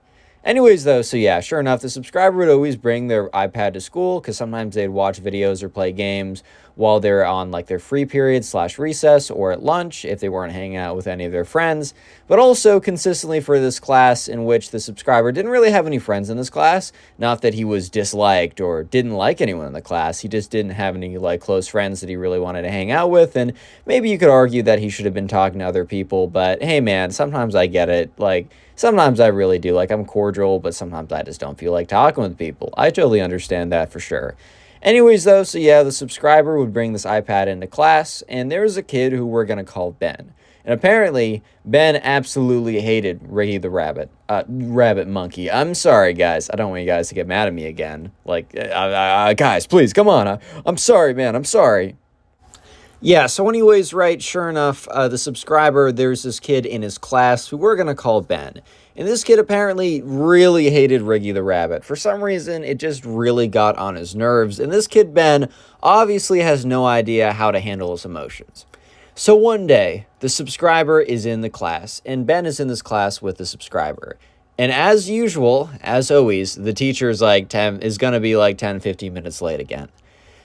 Anyways, though, so yeah, sure enough, the subscriber would always bring their iPad to school because sometimes they'd watch videos or play games while they're on, like, their free period / recess or at lunch if they weren't hanging out with any of their friends. But also consistently for this class in which the subscriber didn't really have any friends in this class. Not that he was disliked or didn't like anyone in the class. He just didn't have any, like, close friends that he really wanted to hang out with. And maybe you could argue that he should have been talking to other people. But hey, man, sometimes I get it. Like, sometimes I really do. Like, I'm cordial, but sometimes I just don't feel like talking with people. I totally understand that for sure. Anyways, though, so yeah, the subscriber would bring this iPad into class, and there was a kid who we're going to call Ben. And apparently, Ben absolutely hated Riggy the Rabbit Monkey. I'm sorry, guys. I don't want you guys to get mad at me again. Like, guys, please, come on. I'm sorry, man. I'm sorry. Yeah, so anyways, right, sure enough, the subscriber, there's this kid in his class who we're going to call Ben. And this kid apparently really hated Riggy the Rabbit. For some reason, it just really got on his nerves. And this kid, Ben, obviously has no idea how to handle his emotions. So one day, the subscriber is in the class, and Ben is in this class with the subscriber. And as usual, as always, the teacher is going to be like 10, 15 minutes late again.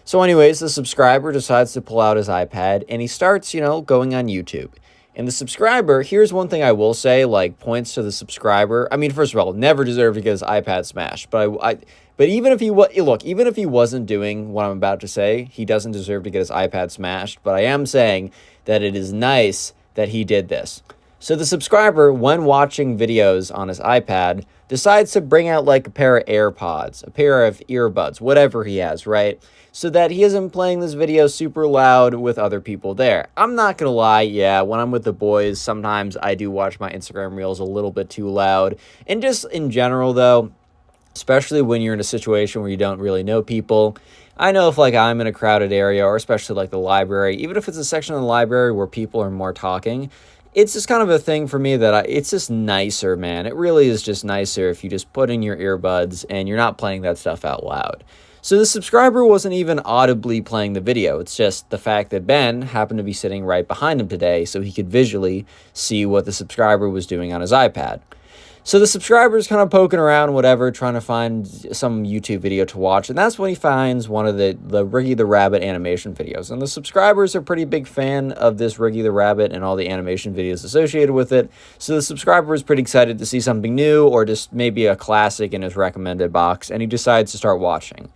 So anyways, the subscriber decides to pull out his iPad, and he starts, you know, going on YouTube. And the subscriber, here's one thing I will say, like, points to the subscriber. I mean, first of all, never deserved to get his iPad smashed. But even if even if he wasn't doing what I'm about to say, he doesn't deserve to get his iPad smashed. But I am saying that it is nice that he did this. So the subscriber, when watching videos on his iPad, decides to bring out like a pair of AirPods, a pair of earbuds, whatever he has, right? So that he isn't playing this video super loud with other people there. I'm not gonna lie, yeah, when I'm with the boys, sometimes I do watch my Instagram Reels a little bit too loud. And just in general though, especially when you're in a situation where you don't really know people, I know if like I'm in a crowded area, or especially like the library, even if it's a section of the library where people are more talking, it's just kind of a thing for me that it's just nicer, man. It really is just nicer if you just put in your earbuds and you're not playing that stuff out loud. So the subscriber wasn't even audibly playing the video. It's just the fact that Ben happened to be sitting right behind him today so he could visually see what the subscriber was doing on his iPad. So the subscriber's kind of poking around, whatever, trying to find some YouTube video to watch. And that's when he finds one of the Riggy the Rabbit animation videos. And the subscriber's a pretty big fan of this Riggy the Rabbit and all the animation videos associated with it. So the subscriber is pretty excited to see something new or just maybe a classic in his recommended box. And he decides to start watching.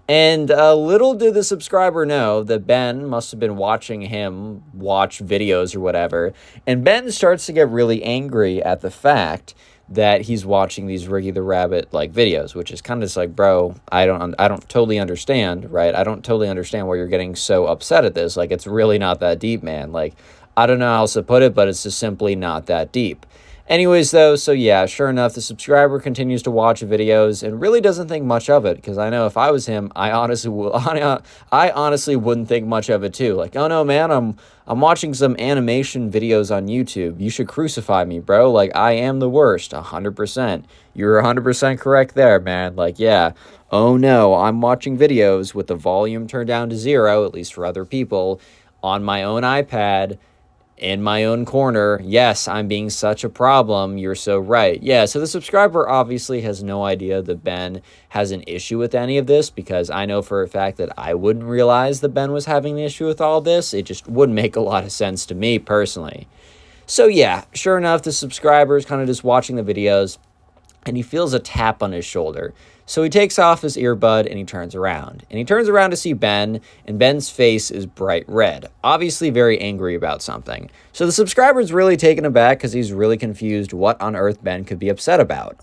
And little did the subscriber know that Ben must have been watching him watch videos or whatever. And Ben starts to get really angry at the fact that he's watching these Riggy the Rabbit like videos, which is kind of just like, bro, I don't totally understand, right? I don't totally understand why you're getting so upset at this. Like, it's really not that deep, man. Like, I don't know how else to put it, but it's just simply not that deep. Anyways, though, so yeah, sure enough, the subscriber continues to watch videos and really doesn't think much of it, because I know if I was him, I honestly wouldn't think much of it too. Like, oh no, man, I'm watching some animation videos on YouTube. You should crucify me, bro. Like, I am the worst, 100%. You're 100% correct there, man. Like, yeah, oh no, I'm watching videos with the volume turned down to 0, at least for other people, on my own iPad, in my own corner. Yes, I'm being such a problem. You're so right. Yeah, so the subscriber obviously has no idea that Ben has an issue with any of this, because I know for a fact that I wouldn't realize that Ben was having an issue with all this. It just wouldn't make a lot of sense to me personally. So yeah, sure enough, the subscriber is kind of just watching the videos, and he feels a tap on his shoulder. So he takes off his earbud and he turns around. And he turns around to see Ben, and Ben's face is bright red, obviously very angry about something. So the subscriber's really taken aback because he's really confused what on earth Ben could be upset about.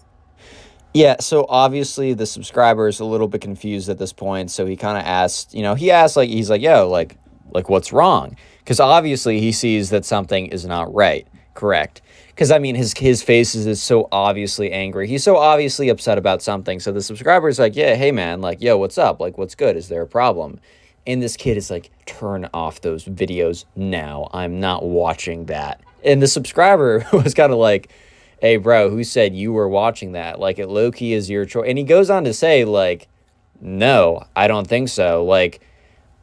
Yeah, so obviously the subscriber is a little bit confused at this point, so he kind of asks, he's like, yo, like what's wrong? Because obviously he sees that something is not right, correct? Because, I mean, his face is so obviously angry. He's so obviously upset about something. So the subscriber's like, yeah, hey, man, like, yo, what's up? Like, what's good? Is there a problem? And this kid is like, turn off those videos now. I'm not watching that. And the subscriber was kind of like, hey, bro, who said you were watching that? Like, it low-key is your choice. And he goes on to say, like, no, I don't think so. Like,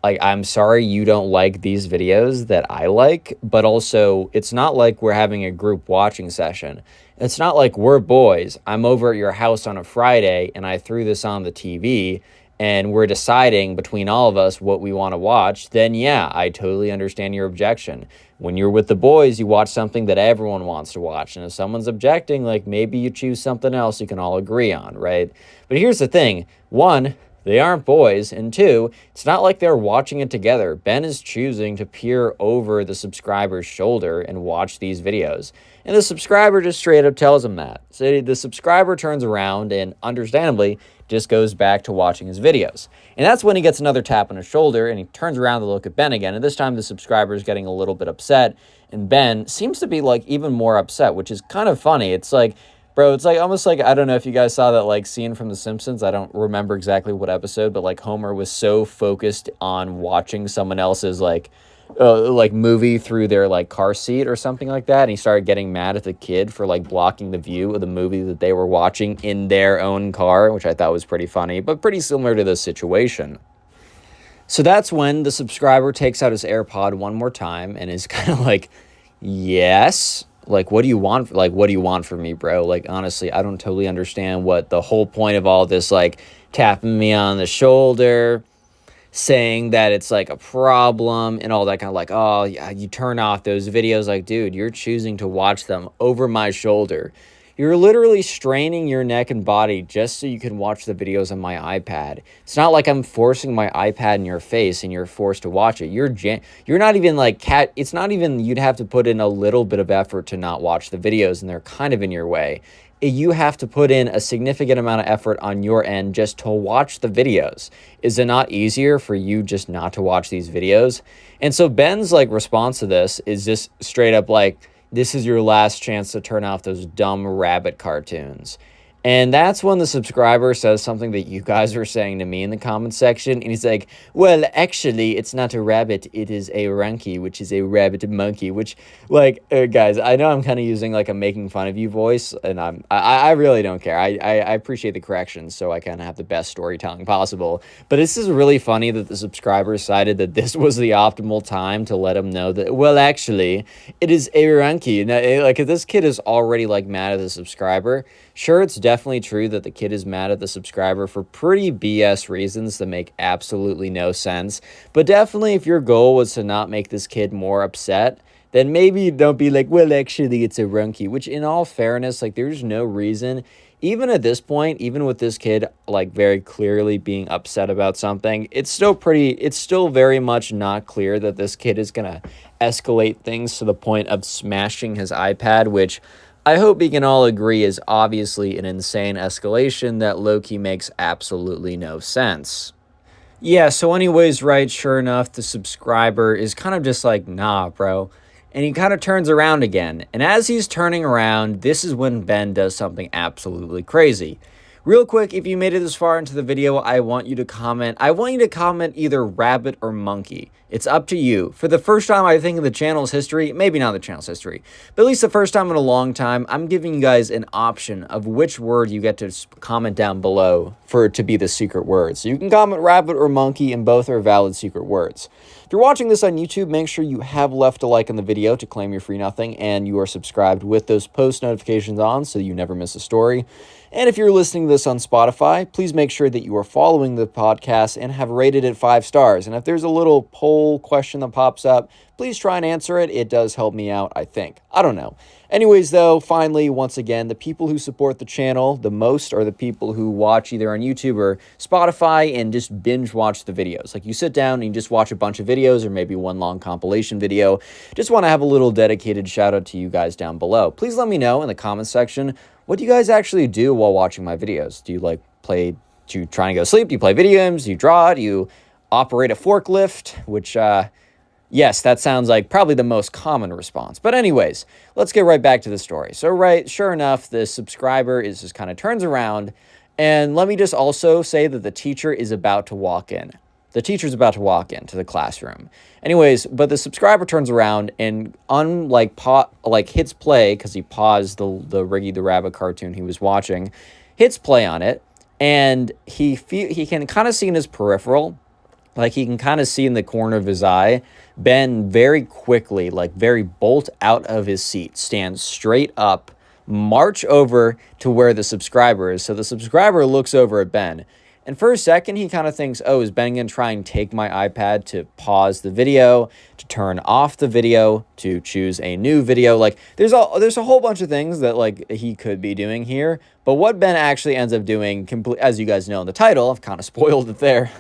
I'm sorry you don't like these videos that I like, but also it's not like we're having a group watching session. It's not like we're boys. I'm over at your house on a Friday and I threw this on the TV and we're deciding between all of us what we want to watch. Then yeah, I totally understand your objection. When you're with the boys, you watch something that everyone wants to watch. And if someone's objecting, like, maybe you choose something else you can all agree on, right? But here's the thing. One, they aren't boys, and 2, it's not like they're watching it together. Ben is choosing to peer over the subscriber's shoulder and watch these videos. And the subscriber just straight up tells him that. So the subscriber turns around and, understandably, just goes back to watching his videos. And that's when he gets another tap on his shoulder, and he turns around to look at Ben again. And this time the subscriber is getting a little bit upset, and Ben seems to be, like, even more upset, which is kind of funny. It's like, bro, it's like almost like, I don't know if you guys saw that like scene from The Simpsons. I don't remember exactly what episode, but like Homer was so focused on watching someone else's like movie through their like car seat or something like that, and he started getting mad at the kid for like blocking the view of the movie that they were watching in their own car, which I thought was pretty funny, but pretty similar to this situation. So that's when the subscriber takes out his AirPod one more time and is kind of like, yes. Like, what do you want? Like, what do you want from me, bro? Like, honestly, I don't totally understand what the whole point of all this, like, tapping me on the shoulder, saying that it's, like, a problem and all that kind of, like, oh, yeah, you turn off those videos. Like, dude, you're choosing to watch them over my shoulder. You're literally straining your neck and body just so you can watch the videos on my iPad. It's not like I'm forcing my iPad in your face and you're forced to watch it. You're not even like it's not even you'd have to put in a little bit of effort to not watch the videos, and they're kind of in your way. You have to put in a significant amount of effort on your end just to watch the videos. Is it not easier for you just not to watch these videos? And so Ben's like response to this is just straight up like, this is your last chance to turn off those dumb rabbit cartoons. And that's when the subscriber says something that you guys were saying to me in the comment section. And he's like, well, actually, it's not a rabbit. It is a Ronkey, which is a rabbit monkey, which, like, guys, I know I'm kind of using, like, a making fun of you voice. And I really don't care. I appreciate the corrections, so I kind of have the best storytelling possible. But this is really funny that the subscriber decided that this was the optimal time to let him know that, well, actually, it is a Ronkey. Now, like, if this kid is already, like, mad at the subscriber, sure, it's definitely true that the kid is mad at the subscriber for pretty BS reasons that make absolutely no sense. But definitely, if your goal was to not make this kid more upset, then maybe don't be like, well, actually, it's a Ronkey. Which, in all fairness, like, there's no reason. Even at this point, even with this kid, like, very clearly being upset about something, it's still very much not clear that this kid is going to escalate things to the point of smashing his iPad, which I hope we can all agree is obviously an insane escalation that low-key makes absolutely no sense. Yeah, so anyways, right, sure enough, the subscriber is kind of just like, nah, bro. And he kind of turns around again. And as he's turning around, this is when Ben does something absolutely crazy. Real quick, if you made it this far into the video, I want you to comment. I want you to comment either rabbit or monkey. It's up to you. For the first time, I think, in the channel's history, maybe not the channel's history, but at least the first time in a long time, I'm giving you guys an option of which word you get to comment down below for it to be the secret word. So you can comment rabbit or monkey, and both are valid secret words. If you're watching this on YouTube, make sure you have left a like on the video to claim your free nothing, and you are subscribed with those post notifications on so you never miss a story. And if you're listening to this on Spotify, please make sure that you are following the podcast and have rated it 5 stars. And if there's a little poll question that pops up, please try and answer it. It does help me out, I think. I don't know. Anyways, though, finally, once again, the people who support the channel the most are the people who watch either on YouTube or Spotify and just binge watch the videos. Like, you sit down and you just watch a bunch of videos or maybe one long compilation video. Just want to have a little dedicated shout out to you guys down below. Please let me know in the comments section, what do you guys actually do while watching my videos? Do you do you try and go to sleep? Do you play video games? Do you draw? Do you operate a forklift? Which, yes, that sounds like probably the most common response. But anyways, let's get right back to the story. So, right, sure enough, the subscriber is just kind of turns around. And let me just also say that the teacher is about to walk in. The teacher's about to walk into the classroom. Anyways, but the subscriber turns around and hits play, because he paused the Riggy the Rabbit cartoon he was watching, hits play on it, and he can kind of see in his peripheral, like he can kind of see in the corner of his eye, Ben very quickly, like very bolt out of his seat, stand straight up, march over to where the subscriber is. So the subscriber looks over at Ben. And for a second, he kind of thinks, oh, is Ben going to try and take my iPad to pause the video, to turn off the video, to choose a new video? Like, there's a whole bunch of things that, like, he could be doing here. But what Ben actually ends up doing, as you guys know in the title, I've kind of spoiled it there.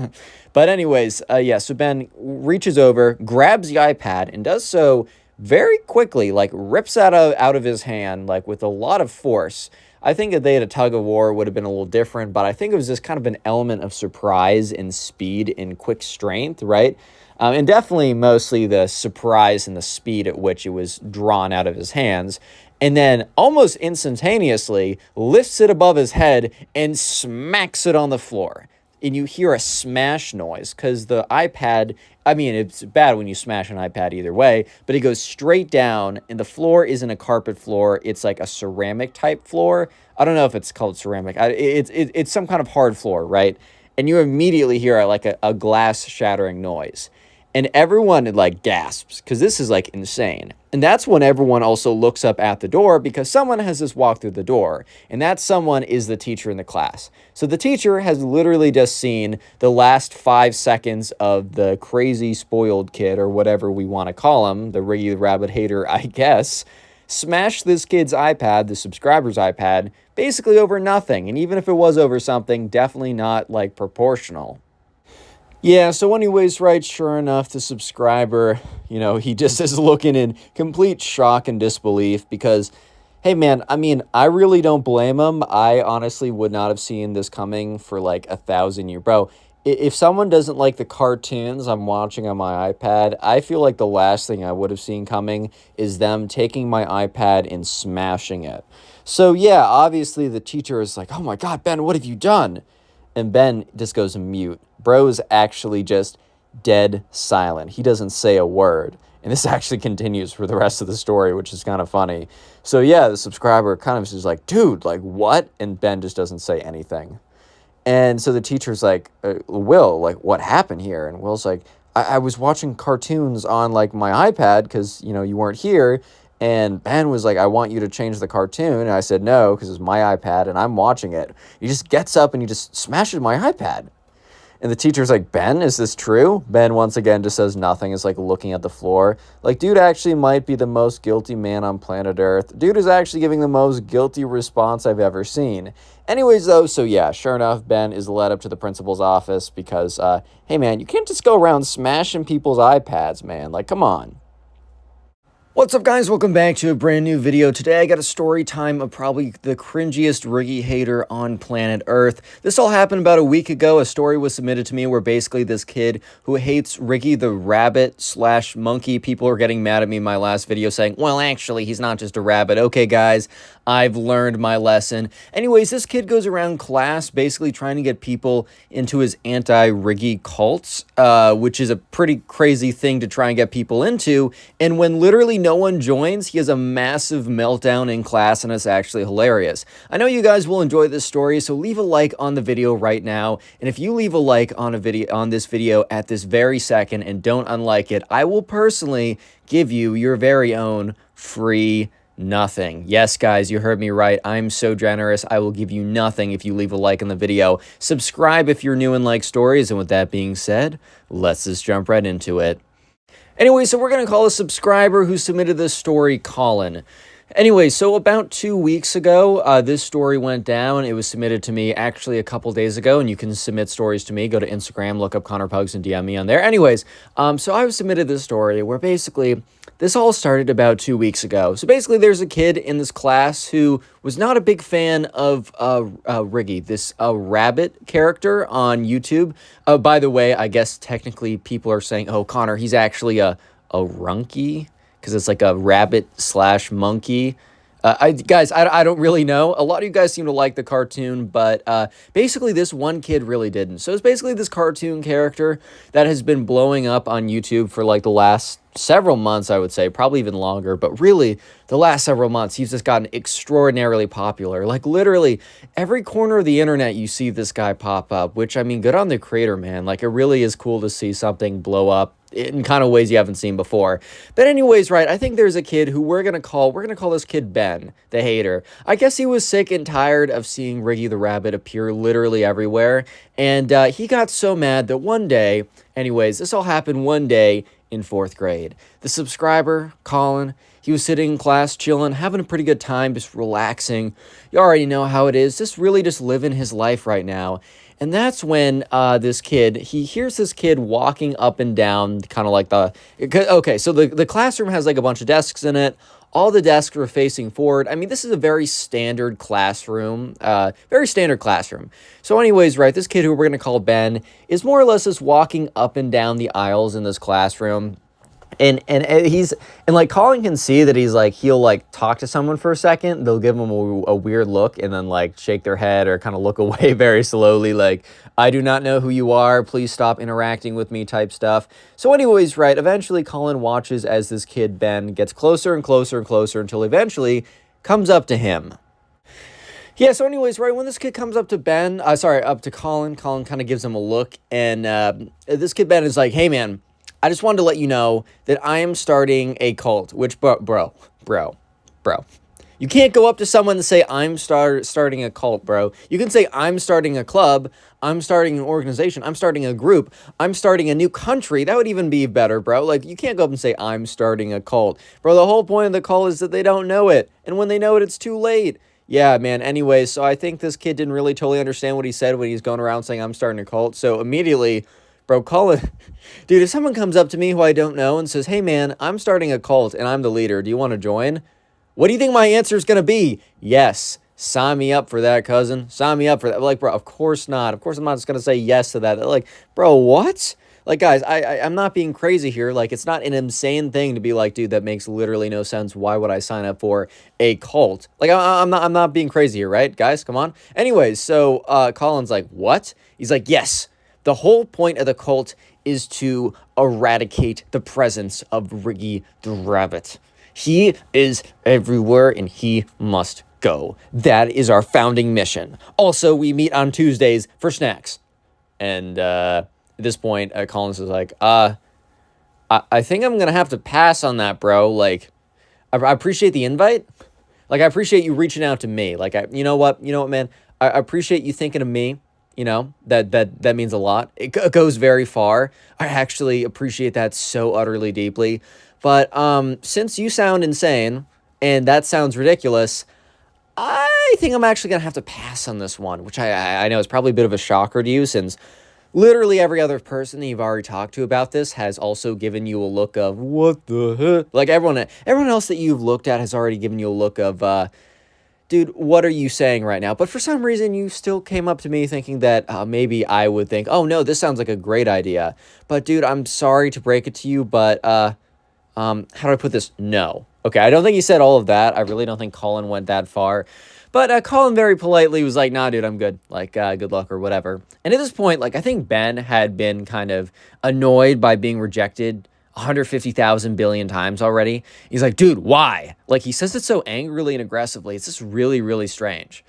But anyways, yeah, so Ben reaches over, grabs the iPad, and does so very quickly, like, rips out of his hand, like, with a lot of force. I think if they had a tug of war, it would have been a little different, but I think it was just kind of an element of surprise and speed and quick strength, right? And definitely mostly the surprise and the speed at which it was drawn out of his hands. And then almost instantaneously lifts it above his head and smacks it on the floor. And you hear a smash noise because the iPad, I mean, it's bad when you smash an iPad either way, but it goes straight down, and the floor isn't a carpet floor. It's like a ceramic type floor. I don't know if it's called ceramic. It's some kind of hard floor, right? And you immediately hear a glass shattering noise. And everyone, like, gasps, because this is, like, insane. And that's when everyone also looks up at the door, because someone has just walked through the door. And that someone is the teacher in the class. So the teacher has literally just seen the last 5 seconds of the crazy spoiled kid, or whatever we want to call him, the Riggy the Rabbit Hater, I guess, smash this kid's iPad, the subscriber's iPad, basically over nothing. And even if it was over something, definitely not, like, proportional. Yeah, so anyways, right, sure enough, the subscriber, you know, he just is looking in complete shock and disbelief because, hey, man, I mean, I really don't blame him. I honestly would not have seen this coming for, like, 1,000 years. Bro, if someone doesn't like the cartoons I'm watching on my iPad, I feel like the last thing I would have seen coming is them taking my iPad and smashing it. So yeah, obviously the teacher is like, "Oh my God, Ben, what have you done?" And Ben just goes mute. Bro is actually just dead silent. He doesn't say a word. And this actually continues for the rest of the story, which is kind of funny. So yeah, the subscriber kind of is like, "Dude, like what?" And Ben just doesn't say anything. And so the teacher's like, "Will, like, what happened here?" And Will's like, I was watching cartoons on, like, my iPad because, you weren't here. And Ben was like, "I want you to change the cartoon." And I said, "No, because it's my iPad and I'm watching it." He just gets up and he just smashes my iPad. And the teacher's like, "Ben, is this true?" Ben once again just says nothing, is like looking at the floor. Like, dude actually might be the most guilty man on planet Earth. Dude is actually giving the most guilty response I've ever seen. Anyways, though, so yeah, sure enough, Ben is led up to the principal's office because, hey, man, you can't just go around smashing people's iPads, man. Like, come on. What's up, guys? Welcome back to a brand new video. Today I got a story time of probably the cringiest Riggy hater on planet Earth. This all happened about a week ago. A story was submitted to me where basically this kid who hates Riggy the Rabbit / Monkey. People are getting mad at me in my last video saying, "Well, actually, he's not just a rabbit." Okay, guys, I've learned my lesson. Anyways, this kid goes around class basically trying to get people into his anti-Riggy cults, which is a pretty crazy thing to try and get people into. And when literally no one joins, he has a massive meltdown in class, and it's actually hilarious. I know you guys will enjoy this story, so leave a like on the video right now. And if you leave a like on this video at this very second and don't unlike it, I will personally give you your very own free nothing. Yes, guys, you heard me right. I'm so generous. I will give you nothing if you leave a like on the video. Subscribe if you're new and like stories. And with that being said, let's just jump right into it. Anyway, so we're going to call a subscriber who submitted this story Colin. Anyway, so about 2 weeks ago, this story went down. It was submitted to me actually a couple days ago, and you can submit stories to me. Go to Instagram, look up connorpugs, and DM me on there. Anyways, so I was submitted this story where basically this all started about 2 weeks ago. So basically there's a kid in this class who was not a big fan of Riggy, this rabbit character on YouTube. By the way, I guess technically people are saying, "Oh, Connor, he's actually a Ronkey," because it's like a rabbit / monkey. Guys, I don't really know. A lot of you guys seem to like the cartoon, but basically this one kid really didn't. So it's basically this cartoon character that has been blowing up on YouTube for like the last several months, I would say, probably even longer, but really the last several months, he's just gotten extraordinarily popular. Like literally every corner of the internet, you see this guy pop up, which I mean, good on the creator, man. Like it really is cool to see something blow up in kind of ways you haven't seen before. But anyways, right, I think there's a kid who we're gonna call this kid Ben, the hater. I guess he was sick and tired of seeing Riggy the Rabbit appear literally everywhere, and he got so mad that one day, anyways, this all happened one day in 4th grade. The subscriber, Colin, he was sitting in class, chilling, having a pretty good time, just relaxing. You already know how it is, just really just living his life right now. And that's when he hears this kid walking up and down, kind of like okay, so the classroom has like a bunch of desks in it. All the desks are facing forward. I mean, this is a very standard classroom, So anyways, right, this kid who we're going to call Ben is more or less just walking up and down the aisles in this classroom. And like Colin can see that he'll like talk to someone for a second. They'll give him a weird look and then like shake their head or kind of look away very slowly. Like, "I do not know who you are. Please stop interacting with me," type stuff. So anyways, right, eventually Colin watches as this kid, Ben, gets closer and closer and closer until eventually comes up to him. Yeah, so anyways, right, when this kid comes up to up to Colin, Colin kind of gives him a look. And this kid, Ben, is like, "Hey, man, I just wanted to let you know that I am starting a cult," which, bro. You can't go up to someone and say, "I'm starting a cult, bro." You can say, "I'm starting a club, I'm starting an organization, I'm starting a group, I'm starting a new country." That would even be better, bro. Like, you can't go up and say, "I'm starting a cult." Bro, the whole point of the cult is that they don't know it. And when they know it, it's too late. Yeah, man. Anyways, so I think this kid didn't really totally understand what he said when he's going around saying, "I'm starting a cult." So immediately, bro, Colin, dude, if someone comes up to me who I don't know and says, "Hey, man, I'm starting a cult and I'm the leader. Do you want to join?" What do you think my answer is going to be? Yes. sign me up for that, cousin. Sign me up for that. Like, bro, of course not. Of course I'm not just going to say yes to that. They're like, bro, what? Like, guys, I'm not being crazy here. Like, it's not an insane thing to be like, dude, that makes literally no sense. Why would I sign up for a cult? Like, I'm not being crazy here, right? Guys, come on. Anyways, so Colin's like, what? He's like, yes. The whole point of the cult is to eradicate the presence of Riggy the Rabbit. He is everywhere and he must go. That is our founding mission. Also, we meet on Tuesdays for snacks. And at this point, Collins is like, I think I'm going to have to pass on that, bro. Like, I appreciate the invite. Like, I appreciate you reaching out to me. Like, you know what, man? I appreciate you thinking of me. You know, that means a lot. It goes very far. I actually appreciate that so utterly deeply. But since you sound insane and that sounds ridiculous, I think I'm actually going to have to pass on this one, which I know is probably a bit of a shocker to you, since literally every other person that you've already talked to about this has also given you a look of, what the heck? Like, everyone else that you've looked at has already given you a look of, dude, what are you saying right now? But for some reason, you still came up to me thinking that maybe I would think, oh, no, this sounds like a great idea. But, dude, I'm sorry to break it to you, but how do I put this? No. Okay, I don't think he said all of that. I really don't think Colin went that far. But Colin very politely was like, nah, dude, I'm good. Like, good luck or whatever. And at this point, like, I think Ben had been kind of annoyed by being rejected 150,000 billion times already. He's like, dude, why? Like, he says it so angrily and aggressively. It's just really, really strange.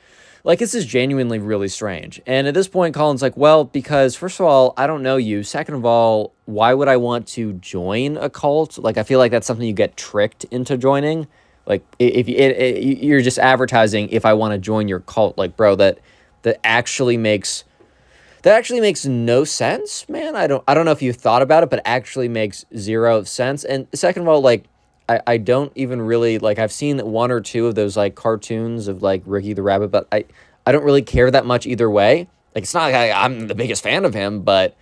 Like, this is genuinely really strange. And at this point, Colin's like, well, because first of all, I don't know you. Second of all, why would I want to join a cult? Like, I feel like that's something you get tricked into joining. Like, if you're just advertising, if I want to join your cult, like, bro, that actually makes no sense, man. I don't know if you thought about it, but it actually makes zero sense. And second of all, like, I don't even really, like, I've seen one or two of those, like, cartoons of, like, Riggy the Rabbit, but I don't really care that much either way. Like, it's not like I'm the biggest fan of him, but,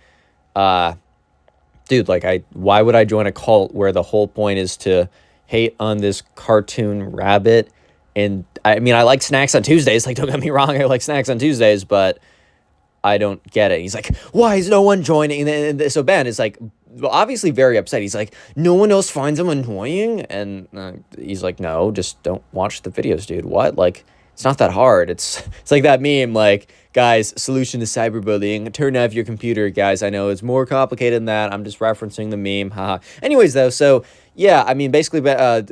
dude, like, why would I join a cult where the whole point is to hate on this cartoon rabbit? And, I mean, I like snacks on Tuesdays. Like, don't get me wrong, I like snacks on Tuesdays, but I don't get it. He's like, why is no one joining? And so Ben is like, obviously very upset. He's like, no one else finds him annoying? And he's like, no, just don't watch the videos, dude. What? Like, it's not that hard. It's like that meme, like, guys, solution to cyberbullying, turn off your computer. Guys, I know it's more complicated than that. I'm just referencing the meme. Haha. Anyways, though, so yeah, I mean, basically,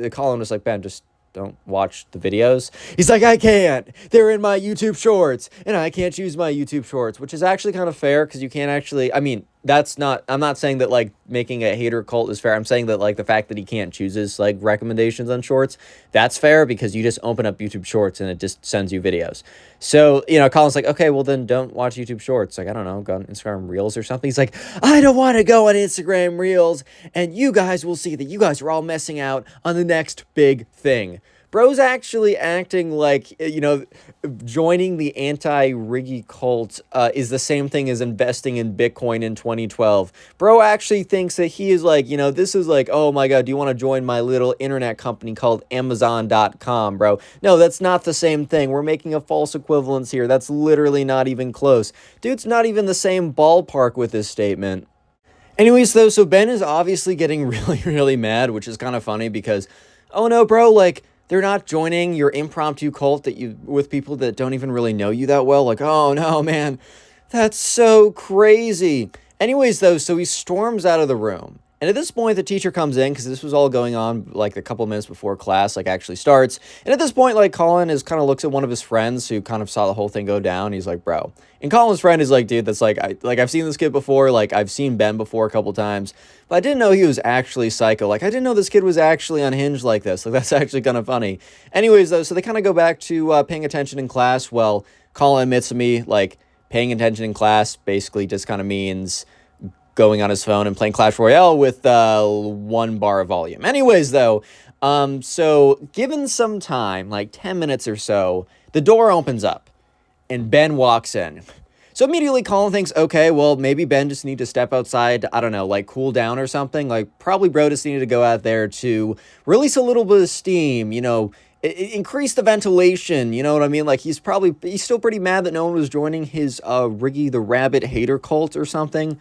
Colin was like, Ben, just don't watch the videos. He's like, I can't. They're in my YouTube shorts, and I can't choose my YouTube shorts, which is actually kind of fair, because you can't actually, I mean, I'm not saying that, like, making a hater cult is fair. I'm saying that, like, the fact that he can't choose his, like, recommendations on shorts, that's fair, because you just open up YouTube shorts and it just sends you videos. So, you know, Colin's like, okay, well, then don't watch YouTube shorts. Like, I don't know, go on Instagram Reels or something. He's like, I don't want to go on Instagram Reels, and you guys will see that you guys are all missing out on the next big thing. Bro's actually acting like, you know, joining the anti-Riggy cult is the same thing as investing in Bitcoin in 2012. Bro actually thinks that he is like, you know, this is like, oh my God, do you want to join my little internet company called Amazon.com, bro? No, that's not the same thing. We're making a false equivalence here. That's literally not even close. Dude's not even the same ballpark with this statement. Anyways, though, so Ben is obviously getting really, really mad, which is kind of funny because, oh no, bro, like, they're not joining your impromptu cult with people that don't even really know you that well. Like, oh no, man, that's so crazy. Anyways, though, so he storms out of the room. And at this point, the teacher comes in, because this was all going on like a couple minutes before class like actually starts. And at this point, like, Colin kind of looks at one of his friends who kind of saw the whole thing go down. He's like, bro. And Colin's friend is like, dude, that's like, I've seen this kid before. Like, I've seen Ben before a couple times, but I didn't know he was actually psycho. Like, I didn't know this kid was actually unhinged like this. Like, that's actually kind of funny. Anyways, though, so they kind of go back to paying attention in class. Well, Colin admits to me, like, paying attention in class basically just kind of means going on his phone and playing Clash Royale with 1 bar of volume. Anyways, though, so given some time, like 10 minutes or so, the door opens up and Ben walks in. So immediately Colin thinks, okay, well, maybe Ben just need to step outside, I don't know, like cool down or something. Like, probably bro just needed to go out there to release a little bit of steam, you know, increase the ventilation, you know what I mean? Like, he's still pretty mad that no one was joining his Riggy the Rabbit Hater cult or something,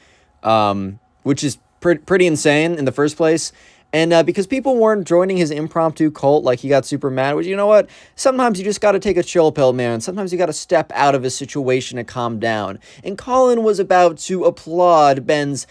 which is pretty insane in the first place. And because people weren't joining his impromptu cult, like, he got super mad, which, you know what? Sometimes you just got to take a chill pill, man. Sometimes you got to step out of a situation and calm down. And Colin was about to applaud Ben's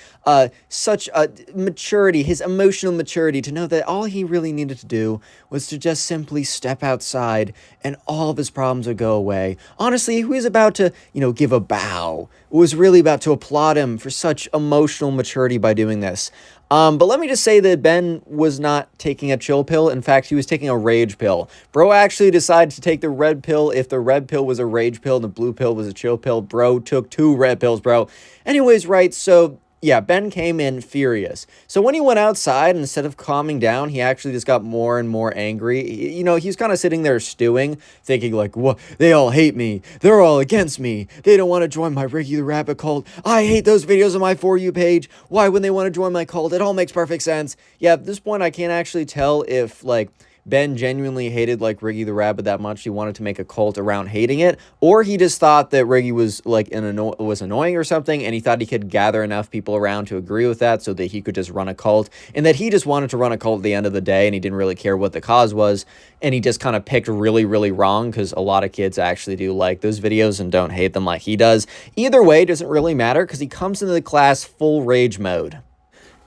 such maturity, his emotional maturity, to know that all he really needed to do was to just simply step outside and all of his problems would go away. Honestly, he was about to, you know, give a bow. It was really about to applaud him for such emotional maturity by doing this. But let me just say that Ben was not taking a chill pill. In fact, he was taking a rage pill. Bro actually decided to take the red pill if the red pill was a rage pill and the blue pill was a chill pill. Bro took 2 red pills, bro. Anyways, right, so yeah, Ben came in furious. So when he went outside, instead of calming down, he actually just got more and more angry. You know, he's kind of sitting there stewing, thinking like, what? They all hate me. They're all against me. They don't want to join my Riggy the Rabbit cult. I hate those videos on my For You page. Why would they want to join my cult? It all makes perfect sense. Yeah, at this point, I can't actually tell if, like, Ben genuinely hated, like, Riggy the Rabbit that much. He wanted to make a cult around hating it, or he just thought that Riggy was, like, was annoying or something, and he thought he could gather enough people around to agree with that so that he could just run a cult, and that he just wanted to run a cult at the end of the day, and he didn't really care what the cause was, and he just kind of picked really, really wrong, because a lot of kids actually do like those videos and don't hate them like he does. Either way, it doesn't really matter, because he comes into the class full rage mode.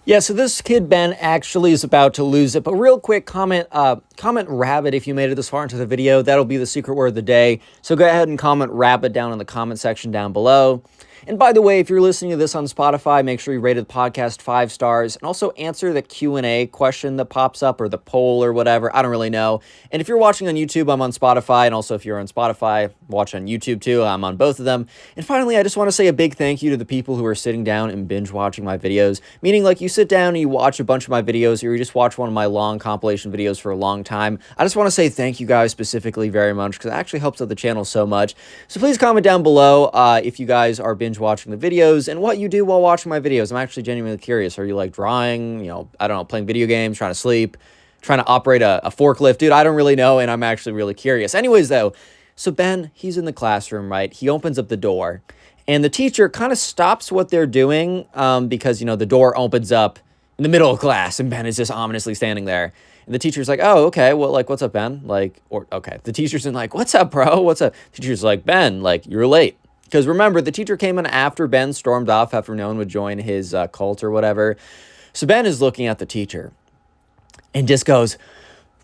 Yeah, so this kid, Ben, actually is about to lose it. But real quick, comment rabbit if you made it this far into the video. That'll be the secret word of the day. So go ahead and comment rabbit down in the comment section down below. And by the way, if you're listening to this on Spotify, make sure you rated the podcast 5 stars and also answer the Q&A question that pops up or the poll or whatever. I don't really know. And if you're watching on YouTube, I'm on Spotify. And also if you're on Spotify, watch on YouTube too. I'm on both of them. And finally, I just want to say a big thank you to the people who are sitting down and binge watching my videos. Meaning, like, you sit down and you watch a bunch of my videos or you just watch one of my long compilation videos for a long time. I just want to say thank you guys specifically very much because it actually helps out the channel so much. So please comment down below if you guys are binge watching the videos and what you do while watching my videos. I'm actually genuinely curious. Are you like drawing, you know, I don't know, playing video games, trying to sleep, trying to operate a forklift? Dude, I don't really know, and I'm actually really curious. Anyways, though, so Ben, he's in the classroom, right? He opens up the door, and the teacher kind of stops what they're doing because, you know, the door opens up in the middle of class, and Ben is just ominously standing there. And the teacher's like, oh, okay, well, like, what's up, Ben? Like, or, okay. The teacher's in like, what's up, bro? What's up? The teacher's like, Ben, like, you're late. Because remember, the teacher came in after Ben stormed off after no one would join his cult or whatever. So Ben is looking at the teacher and just goes,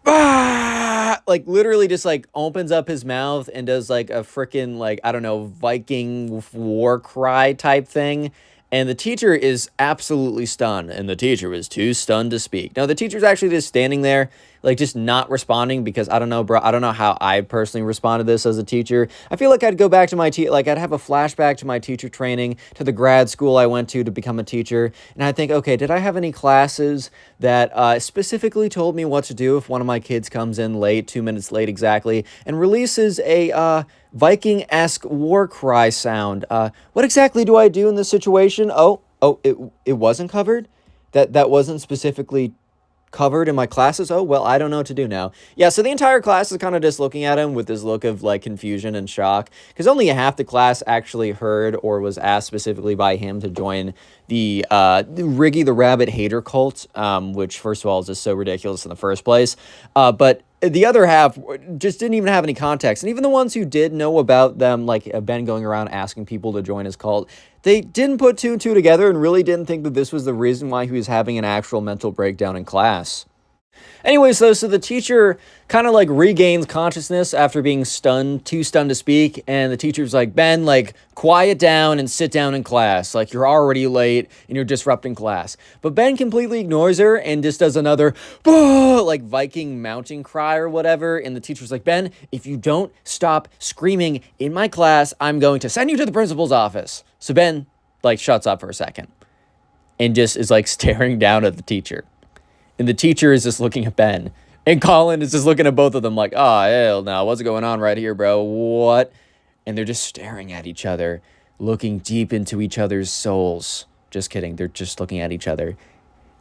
ah! Like, literally just, like, opens up his mouth and does, like, a freaking, like, I don't know, Viking war cry type thing. And the teacher is absolutely stunned, and the teacher was too stunned to speak. Now, the teacher's actually just standing there, like, just not responding because, I don't know, bro, I don't know how I personally responded to this as a teacher. I feel like I'd go back to my, like, I'd have a flashback to my teacher training, to the grad school I went to become a teacher, and I'd think, okay, did I have any classes that specifically told me what to do if one of my kids comes in late, 2 minutes late exactly, and releases a, Viking-esque war cry sound. What exactly do I do in this situation? Oh, it wasn't covered? That wasn't specifically covered in my classes? Oh, well, I don't know what to do now. Yeah, so the entire class is kind of just looking at him with this look of, like, confusion and shock, because only half the class actually heard or was asked specifically by him to join the Riggy the Rabbit Hater cult, which, first of all, is just so ridiculous in the first place. But the other half just didn't even have any context. And even the ones who did know about them, like Ben going around asking people to join his cult, they didn't put 2 and 2 together and really didn't think that this was the reason why he was having an actual mental breakdown in class. Anyways, though, so the teacher kind of, like, regains consciousness after being stunned, too stunned to speak, and the teacher's like, Ben, like, quiet down and sit down in class. Like, you're already late and you're disrupting class. But Ben completely ignores her and just does another, like, Viking mountain cry or whatever, and the teacher's like, Ben, if you don't stop screaming in my class, I'm going to send you to the principal's office. So Ben, like, shuts up for a second and just is, like, staring down at the teacher. And the teacher is just looking at Ben. And Colin is just looking at both of them like, oh, hell no, what's going on right here, bro? What? And they're just staring at each other, looking deep into each other's souls. Just kidding. They're just looking at each other.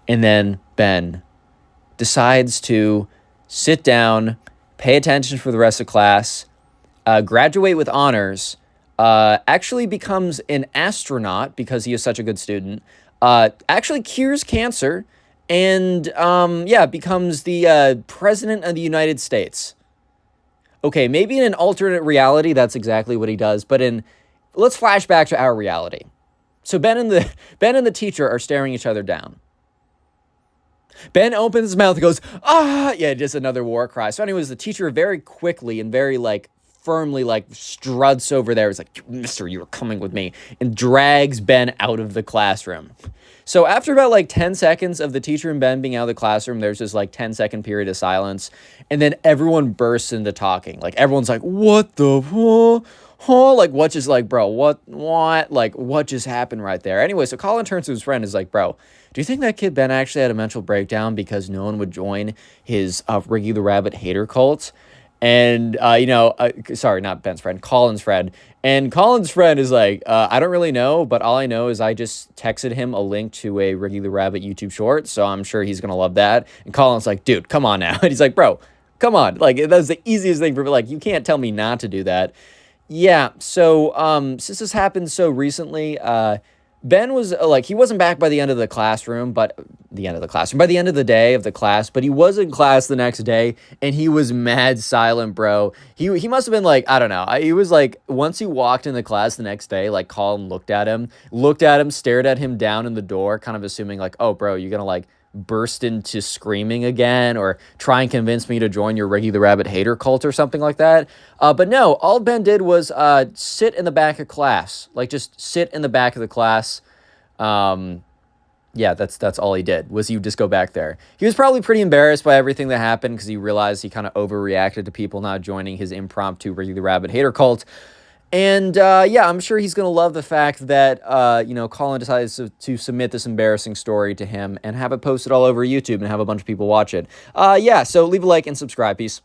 And then Ben decides to sit down pay attention for the rest of class, graduate with honors, actually becomes an astronaut because he is such a good student, actually cures cancer, and, yeah, becomes the president of the United States. Okay, maybe in an alternate reality, that's exactly what he does, but let's flash back to our reality. So Ben and the teacher are staring each other down. Ben opens his mouth and goes, ah, yeah, just another war cry. So anyways, the teacher very quickly and very, like, firmly, like, struts over there. He's like, mister, you are coming with me, and drags Ben out of the classroom. So after about, like, 10 seconds of the teacher and Ben being out of the classroom, there's this, like, 10-second period of silence, and then everyone bursts into talking. Like, everyone's like, what the huh? Like, what just, like, bro, what, like, what just happened right there? Anyway, so Colin turns to his friend and is like, bro, do you think that kid Ben actually had a mental breakdown because no one would join his Riggy the Rabbit Hater cult? And, sorry, not Ben's friend, Colin's friend. And Colin's friend is like, I don't really know, but all I know is I just texted him a link to a Riggy the Rabbit YouTube short, so I'm sure he's going to love that. And Colin's like, dude, come on now. And he's like, bro, come on. Like, that's the easiest thing for, like, you can't tell me not to do that. Yeah, so, since this happened so recently, Ben was, like, he wasn't back by the end of the classroom, by the end of the day of the class, but he was in class the next day, and he was mad silent, bro. He must have been, like, I don't know, he was, like, once he walked in the class the next day, like, Colin looked at him, stared at him down in the door, kind of assuming, like, oh, bro, you're gonna, like, burst into screaming again or try and convince me to join your Riggy the Rabbit Hater cult or something like that. But no, all Ben did was sit in the back of class. Like, just sit in the back of the class. Yeah, that's all he did, was he just go back there. He was probably pretty embarrassed by everything that happened because he realized he kind of overreacted to people not joining his impromptu Riggy the Rabbit Hater cult. And, yeah, I'm sure he's going to love the fact that, Colin decides to submit this embarrassing story to him and have it posted all over YouTube and have a bunch of people watch it. Yeah, so leave a like and subscribe. Peace.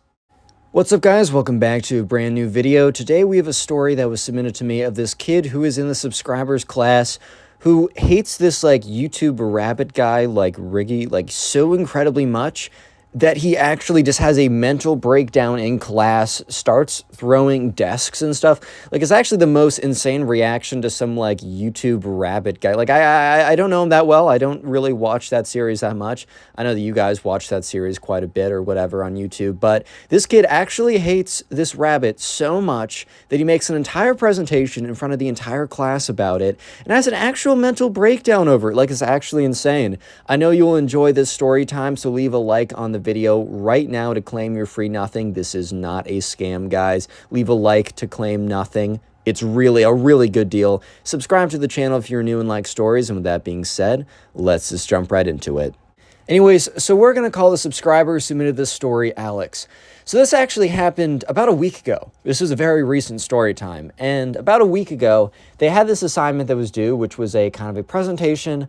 What's up, guys? Welcome back to a brand new video. Today we have a story that was submitted to me of this kid who is in the subscribers class who hates this, like, YouTube rabbit guy, like Riggy, like, so incredibly much that he actually just has a mental breakdown in class, starts throwing desks and stuff. Like, it's actually the most insane reaction to some, like, YouTube rabbit guy. Like, I don't know him that well. I don't really watch that series that much. I know that you guys watch that series quite a bit or whatever on YouTube, but this kid actually hates this rabbit so much that he makes an entire presentation in front of the entire class about it and has an actual mental breakdown over it. Like, it's actually insane. I know you'll enjoy this story time, so leave a like on the video right now to claim your free nothing. This is not a scam, guys. Leave a like to claim nothing. It's really a really good deal. Subscribe to the channel if you're new and like stories. And with that being said, let's just jump right into it. Anyways, so we're going to call the subscriber who submitted this story Alex. So this actually happened about a week ago. This was a very recent story time. And about a week ago, they had this assignment that was due, which was a kind of a presentation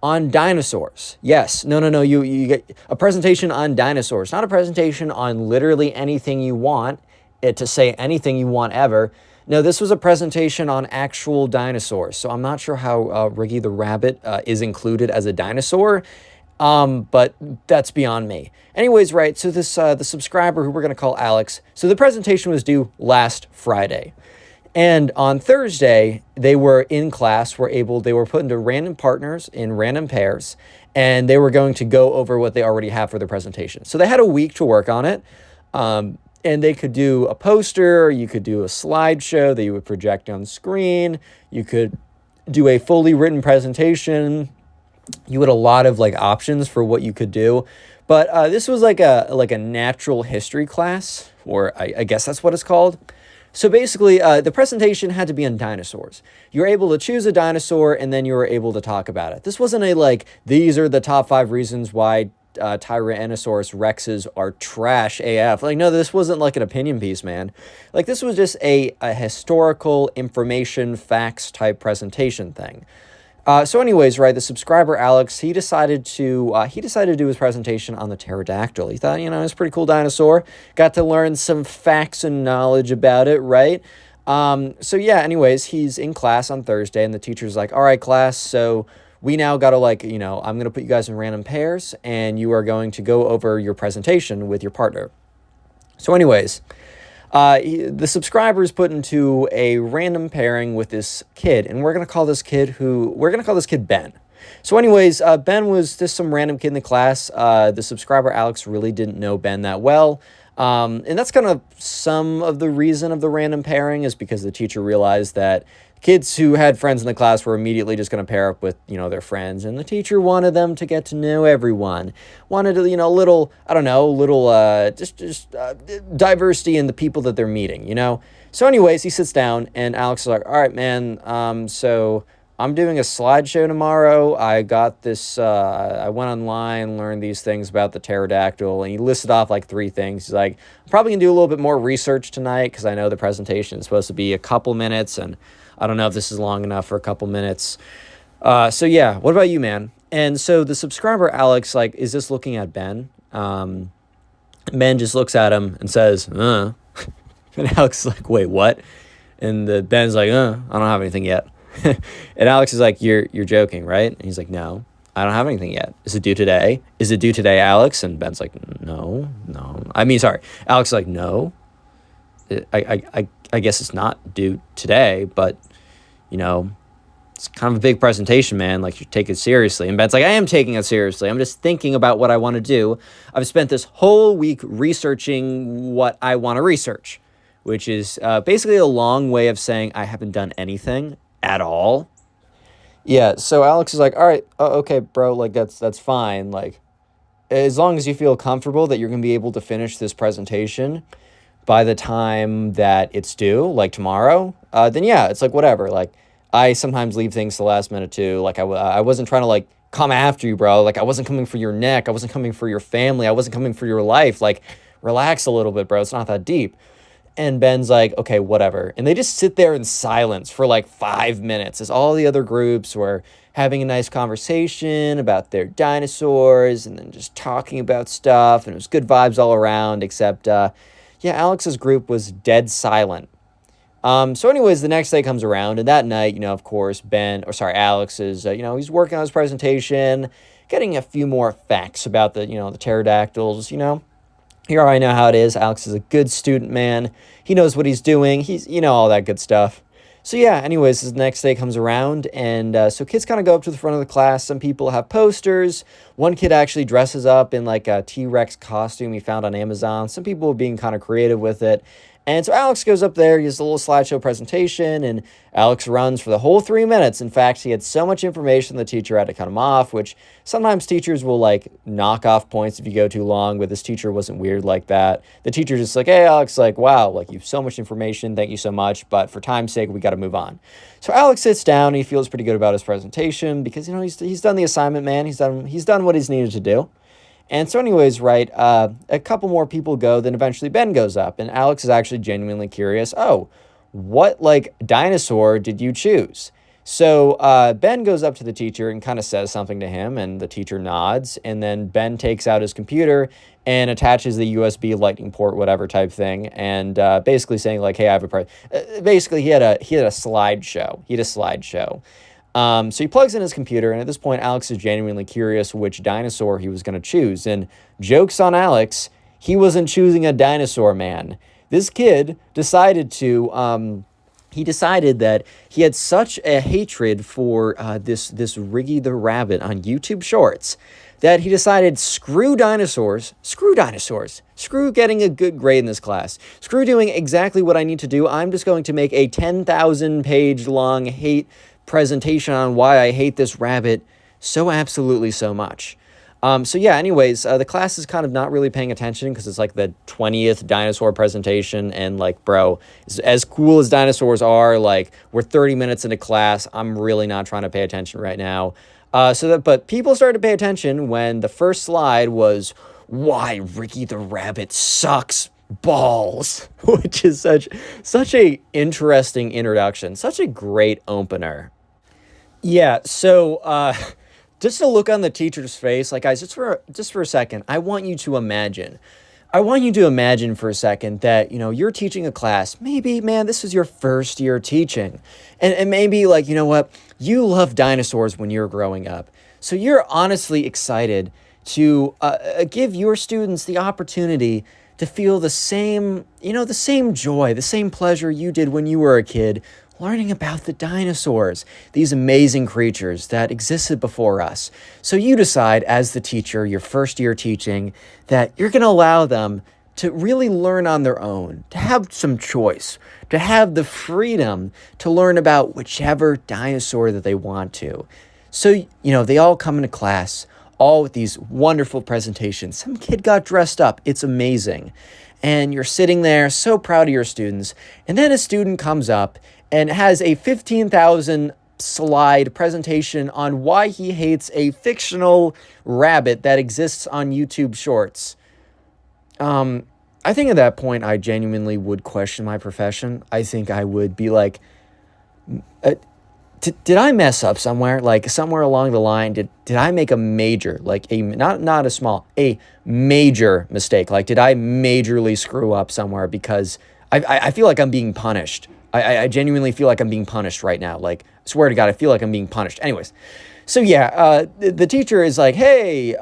on dinosaurs. Yes, no, you get a presentation on dinosaurs, not a presentation on literally anything you want it to say anything you want ever. No, this was a presentation on actual dinosaurs. So I'm not sure how Riggy the Rabbit is included as a dinosaur, but that's beyond me. Anyways, right, so this the subscriber who we're going to call Alex, so the presentation was due last Friday. And on Thursday, they were in class, they were put into random partners in random pairs, and they were going to go over what they already have for the presentation. So they had a week to work on it, and they could do a poster, you could do a slideshow that you would project on screen, you could do a fully written presentation, you had a lot of, like, options for what you could do. But this was like a natural history class, or I guess that's what it's called. So basically, the presentation had to be on dinosaurs. You were able to choose a dinosaur, and then you were able to talk about it. This wasn't a, like, these are the top 5 reasons why Tyrannosaurus Rexes are trash AF. Like, no, this wasn't like an opinion piece, man. Like, this was just a historical information facts type presentation thing. So anyways, right, the subscriber Alex, he decided to do his presentation on the pterodactyl. He thought, it's a pretty cool dinosaur. Got to learn some facts and knowledge about it, right? So yeah, anyways, he's in class on Thursday, and the teacher's like, all right, class, so we now got to, like, I'm going to put you guys in random pairs, and you are going to go over your presentation with your partner. So anyways, the subscribers put into a random pairing with this kid, and we're going to call this kid Ben. So anyways, Ben was just some random kid in the class. The subscriber Alex really didn't know Ben that well. And that's kind of some of the reason of the random pairing, is because the teacher realized that kids who had friends in the class were immediately just going to pair up with, their friends. And the teacher wanted them to get to know everyone. Wanted, little, diversity in the people that they're meeting. So anyways, he sits down and Alex is like, all right, man, so I'm doing a slideshow tomorrow. I got this, I went online, learned these things about the pterodactyl, and he listed off like 3 things. He's like, I'm probably going to do a little bit more research tonight because I know the presentation is supposed to be a couple minutes, and I don't know if this is long enough for a couple minutes. So yeah, what about you, man? And so the subscriber, Alex, like, is just looking at Ben. Ben just looks at him and says, And Alex is like, wait, what? And Ben's like, I don't have anything yet. And Alex is like, you're joking, right? And he's like, no, I don't have anything yet. Is it due today? Is it due today, Alex? And Ben's like, no. Alex is like, no, I guess it's not due today, but it's kind of a big presentation, man. Like, you take it seriously. And Ben's like, I am taking it seriously. I'm just thinking about what I want to do. I've spent this whole week researching what I want to research, which is basically a long way of saying I haven't done anything at all. Yeah, so Alex is like, all right, okay, bro, like, that's fine. Like, as long as you feel comfortable that you're going to be able to finish this presentation by the time that it's due, like tomorrow, then yeah, it's like, whatever. Like, I sometimes leave things to the last minute too. Like, I wasn't trying to, like, come after you, bro. Like, I wasn't coming for your neck. I wasn't coming for your family. I wasn't coming for your life. Like, relax a little bit, bro. It's not that deep. And Ben's like, okay, whatever. And they just sit there in silence for like 5 minutes as all the other groups were having a nice conversation about their dinosaurs and then just talking about stuff. And it was good vibes all around, except, Alex's group was dead silent. So anyways, the next day comes around, and that night, of course, Alex is, he's working on his presentation, getting a few more facts about the pterodactyls, You already know how it is. Alex is a good student, man. He knows what he's doing. He's, all that good stuff. So yeah, anyways, the next day comes around, and so kids kind of go up to the front of the class. Some people have posters. One kid actually dresses up in like a T-Rex costume he found on Amazon. Some people are being kind of creative with it. And so Alex goes up there, he has a little slideshow presentation, and Alex runs for the whole 3 minutes. In fact, he had so much information, the teacher had to cut him off, which sometimes teachers will, like, knock off points if you go too long, but this teacher wasn't weird like that. The teacher just like, hey, Alex, like, wow, like, you have so much information, thank you so much, but for time's sake, we got to move on. So Alex sits down, and he feels pretty good about his presentation because, he's done the assignment, man. He's done what he's needed to do. And so anyways, right, a couple more people go, then eventually Ben goes up, and Alex is actually genuinely curious, what, like, dinosaur did you choose? So Ben goes up to the teacher and kind of says something to him, and the teacher nods, and then Ben takes out his computer and attaches the USB lightning port, whatever type thing, and basically saying, like, hey, I have basically, he had a slideshow. So he plugs in his computer, and at this point, Alex is genuinely curious which dinosaur he was going to choose. And joke's on Alex, he wasn't choosing a dinosaur, man. This kid decided that he had such a hatred for this Riggy the Rabbit on YouTube Shorts that he decided, screw dinosaurs, screw getting a good grade in this class, screw doing exactly what I need to do. I'm just going to make a 10,000-page long hate presentation on why I hate this rabbit so absolutely so much. So yeah, anyways, the class is kind of not really paying attention because it's like the 20th dinosaur presentation, and like, bro, as cool as dinosaurs are, like, we're 30 minutes into class, I'm really not trying to pay attention right now. But people started to pay attention when the first slide was why Riggy the Rabbit sucks balls, which is such a interesting introduction, such a great opener. Yeah, so just to look on the teacher's face, like, guys, just for a second, I want you to imagine for a second that, you're teaching a class. Maybe, man, this is your first year teaching. And maybe, like, you love dinosaurs when you're growing up. So you're honestly excited to give your students the opportunity to feel the same, the same joy, the same pleasure you did when you were a kid, learning about the dinosaurs, these amazing creatures that existed before us. So you decide as the teacher, your first year teaching, that you're going to allow them to really learn on their own, to have some choice, to have the freedom to learn about whichever dinosaur that they want to. So, they all come into class, all with these wonderful presentations. Some kid got dressed up. It's amazing. And you're sitting there so proud of your students. And then a student comes up and has a 15,000 slide presentation on why he hates a fictional rabbit that exists on YouTube Shorts. I think at that point, I genuinely would question my profession. I think I would be like, did I mess up somewhere? Like somewhere along the line, did I make a major, like not a small, a major mistake? Like, did I majorly screw up somewhere? Because I feel like I'm being punished. I genuinely feel like I'm being punished right now. Like, I swear to God, I feel like I'm being punished. Anyways, so yeah, the teacher is like, hey,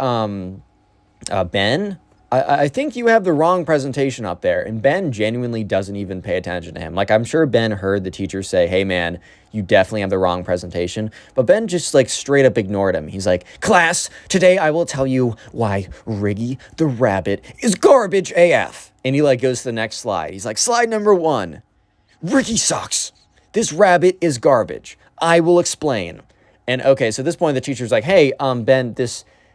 Ben, I think you have the wrong presentation up there. And Ben genuinely doesn't even pay attention to him. Like, I'm sure Ben heard the teacher say, hey, man, you definitely have the wrong presentation. But Ben just, like, straight up ignored him. He's like, class, today I will tell you why Riggy the Rabbit is garbage AF. And he, like, goes to the next slide. He's like, slide number 1. Riggy sucks. This rabbit is garbage. I will explain. And, okay, so at this point, the teacher's like, hey, Ben,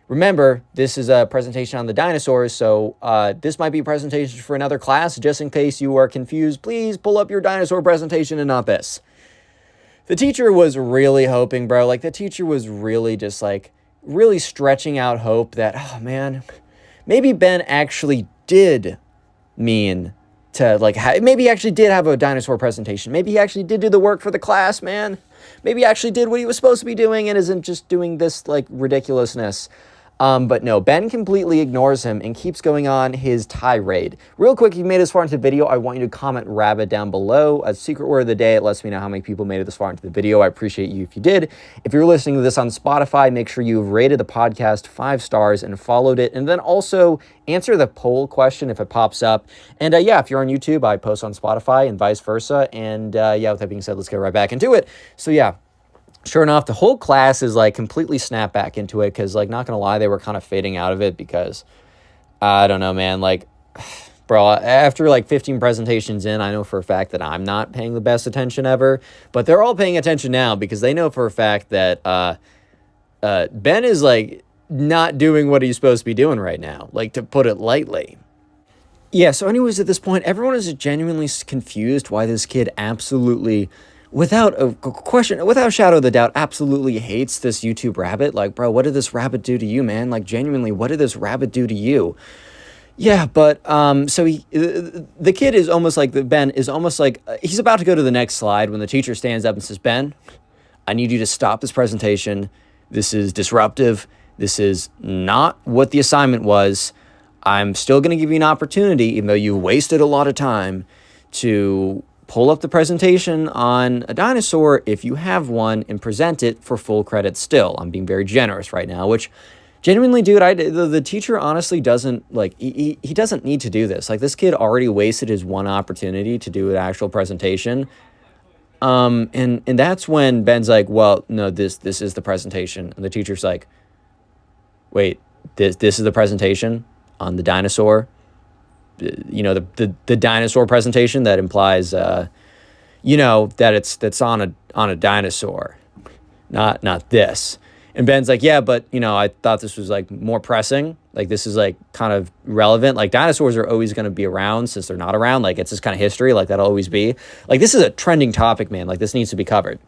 remember, this is a presentation on the dinosaurs, so this might be a presentation for another class. Just in case you are confused, please pull up your dinosaur presentation and not this. The teacher was really hoping, bro. Like, the teacher was really just, like, really stretching out hope that, oh, man, maybe Ben actually did mean to, like, maybe he actually did have a dinosaur presentation. Maybe he actually did do the work for the class, man. Maybe he actually did what he was supposed to be doing and isn't just doing this, like, ridiculousness. But no, Ben completely ignores him and keeps going on his tirade. Real quick, if you made it this far into the video, I want you to comment rabbit down below. A secret word of the day, it lets me know how many people made it this far into the video. I appreciate you if you did. If you're listening to this on Spotify, make sure you've rated the podcast 5 stars and followed it. And then also answer the poll question if it pops up. And yeah, if you're on YouTube, I post on Spotify and vice versa. And yeah, with that being said, let's get right back into it. So yeah. Sure enough, the whole class is like completely snapped back into it because, like, not gonna lie, they were kind of fading out of it because, I don't know, man, like, bro, after like 15 presentations in, I know for a fact that I'm not paying the best attention ever, but they're all paying attention now because they know for a fact that Ben is, like, not doing what he's supposed to be doing right now, like, to put it lightly. Yeah, so anyways, at this point, everyone is genuinely confused why this kid absolutely, without a question, without a shadow of a doubt, absolutely hates this YouTube rabbit. Like, bro, what did this rabbit do to you, man? Like, genuinely, what did this rabbit do to you? Yeah, but, so the kid is almost like, Ben is almost like, he's about to go to the next slide when the teacher stands up and says, Ben, I need you to stop this presentation. This is disruptive. This is not what the assignment was. I'm still going to give you an opportunity, even though you wasted a lot of time, to pull up the presentation on a dinosaur if you have one and present it for full credit still. I'm being very generous right now, which genuinely, dude, the teacher honestly doesn't, like, he doesn't need to do this. Like, this kid already wasted his one opportunity to do an actual presentation. And that's when Ben's like, well, no, this is the presentation. And the teacher's like, wait, this is the presentation on the dinosaur? You know, the dinosaur presentation that implies, you know, that's on a dinosaur, not this. And Ben's like, yeah, but, you know, I thought this was, like, more pressing. Like, this is, like, kind of relevant. Like, dinosaurs are always going to be around since they're not around. Like, it's just kind of history. Like, that'll always be. Like, this is a trending topic, man. Like, this needs to be covered.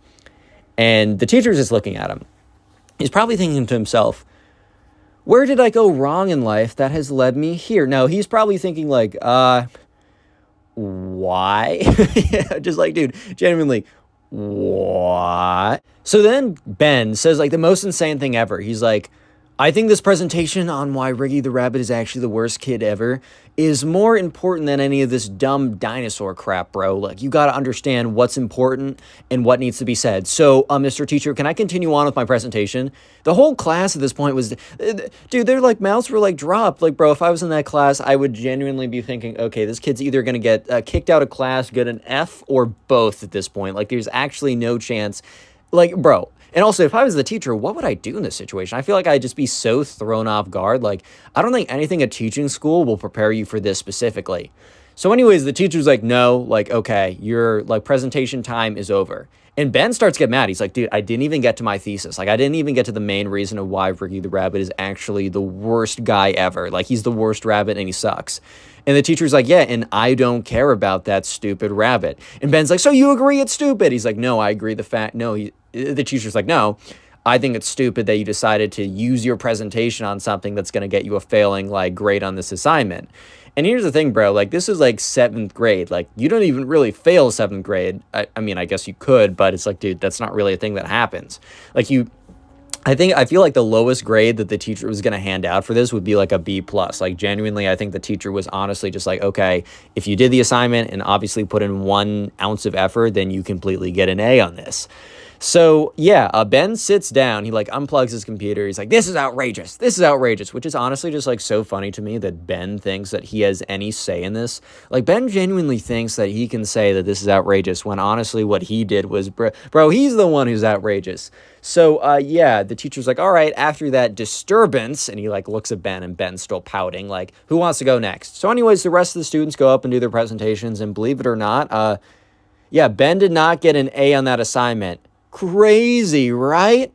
And the teacher's just looking at him. He's probably thinking to himself, where did I go wrong in life that has led me here? No, he's probably thinking, like, why? Yeah, just like, dude, genuinely, what? So then Ben says, like, the most insane thing ever. He's like, I think this presentation on why Riggy the Rabbit is actually the worst kid ever is more important than any of this dumb dinosaur crap, bro. Like, you gotta understand what's important and what needs to be said. So, Mr. Teacher, can I continue on with my presentation? The whole class at this point was, dude, their, like, mouths were, like, dropped. Like, bro, if I was in that class, I would genuinely be thinking, okay, this kid's either gonna get kicked out of class, get an F, or both at this point. Like, there's actually no chance. Like, bro. And also, if I was the teacher, what would I do in this situation? I feel like I'd just be so thrown off guard. Like, I don't think anything at teaching school will prepare you for this specifically. So anyways, the teacher's like, no, like, okay, your, like, presentation time is over. And Ben starts to get mad. He's like, dude, I didn't even get to my thesis. Like, I didn't even get to the main reason of why Riggy the Rabbit is actually the worst guy ever. Like, he's the worst rabbit and he sucks. And the teacher's like, yeah, and I don't care about that stupid rabbit. And Ben's like, so you agree it's stupid? He's like, no, I agree the teacher's like, no, I think it's stupid that you decided to use your presentation on something that's going to get you a failing, like, grade on this assignment. And here's the thing, bro, like, this is, like, 7th grade. Like, you don't even really fail 7th grade. I mean, I guess you could, but it's like, dude, that's not really a thing that happens. Like, I feel like the lowest grade that the teacher was going to hand out for this would be like a B+. Like, genuinely, I think the teacher was honestly just like, okay, if you did the assignment and obviously put in 1 ounce of effort, then you completely get an A on this. So, yeah, Ben sits down. He, like, unplugs his computer. He's like, this is outrageous. This is outrageous, which is honestly just, like, so funny to me that Ben thinks that he has any say in this. Like, Ben genuinely thinks that he can say that this is outrageous when honestly what he did was, bro, he's the one who's outrageous. So, yeah, the teacher's like, all right, after that disturbance, and he, like, looks at Ben, and Ben's still pouting, like, who wants to go next? So, anyways, the rest of the students go up and do their presentations, and believe it or not, yeah, Ben did not get an A on that assignment. Crazy, right?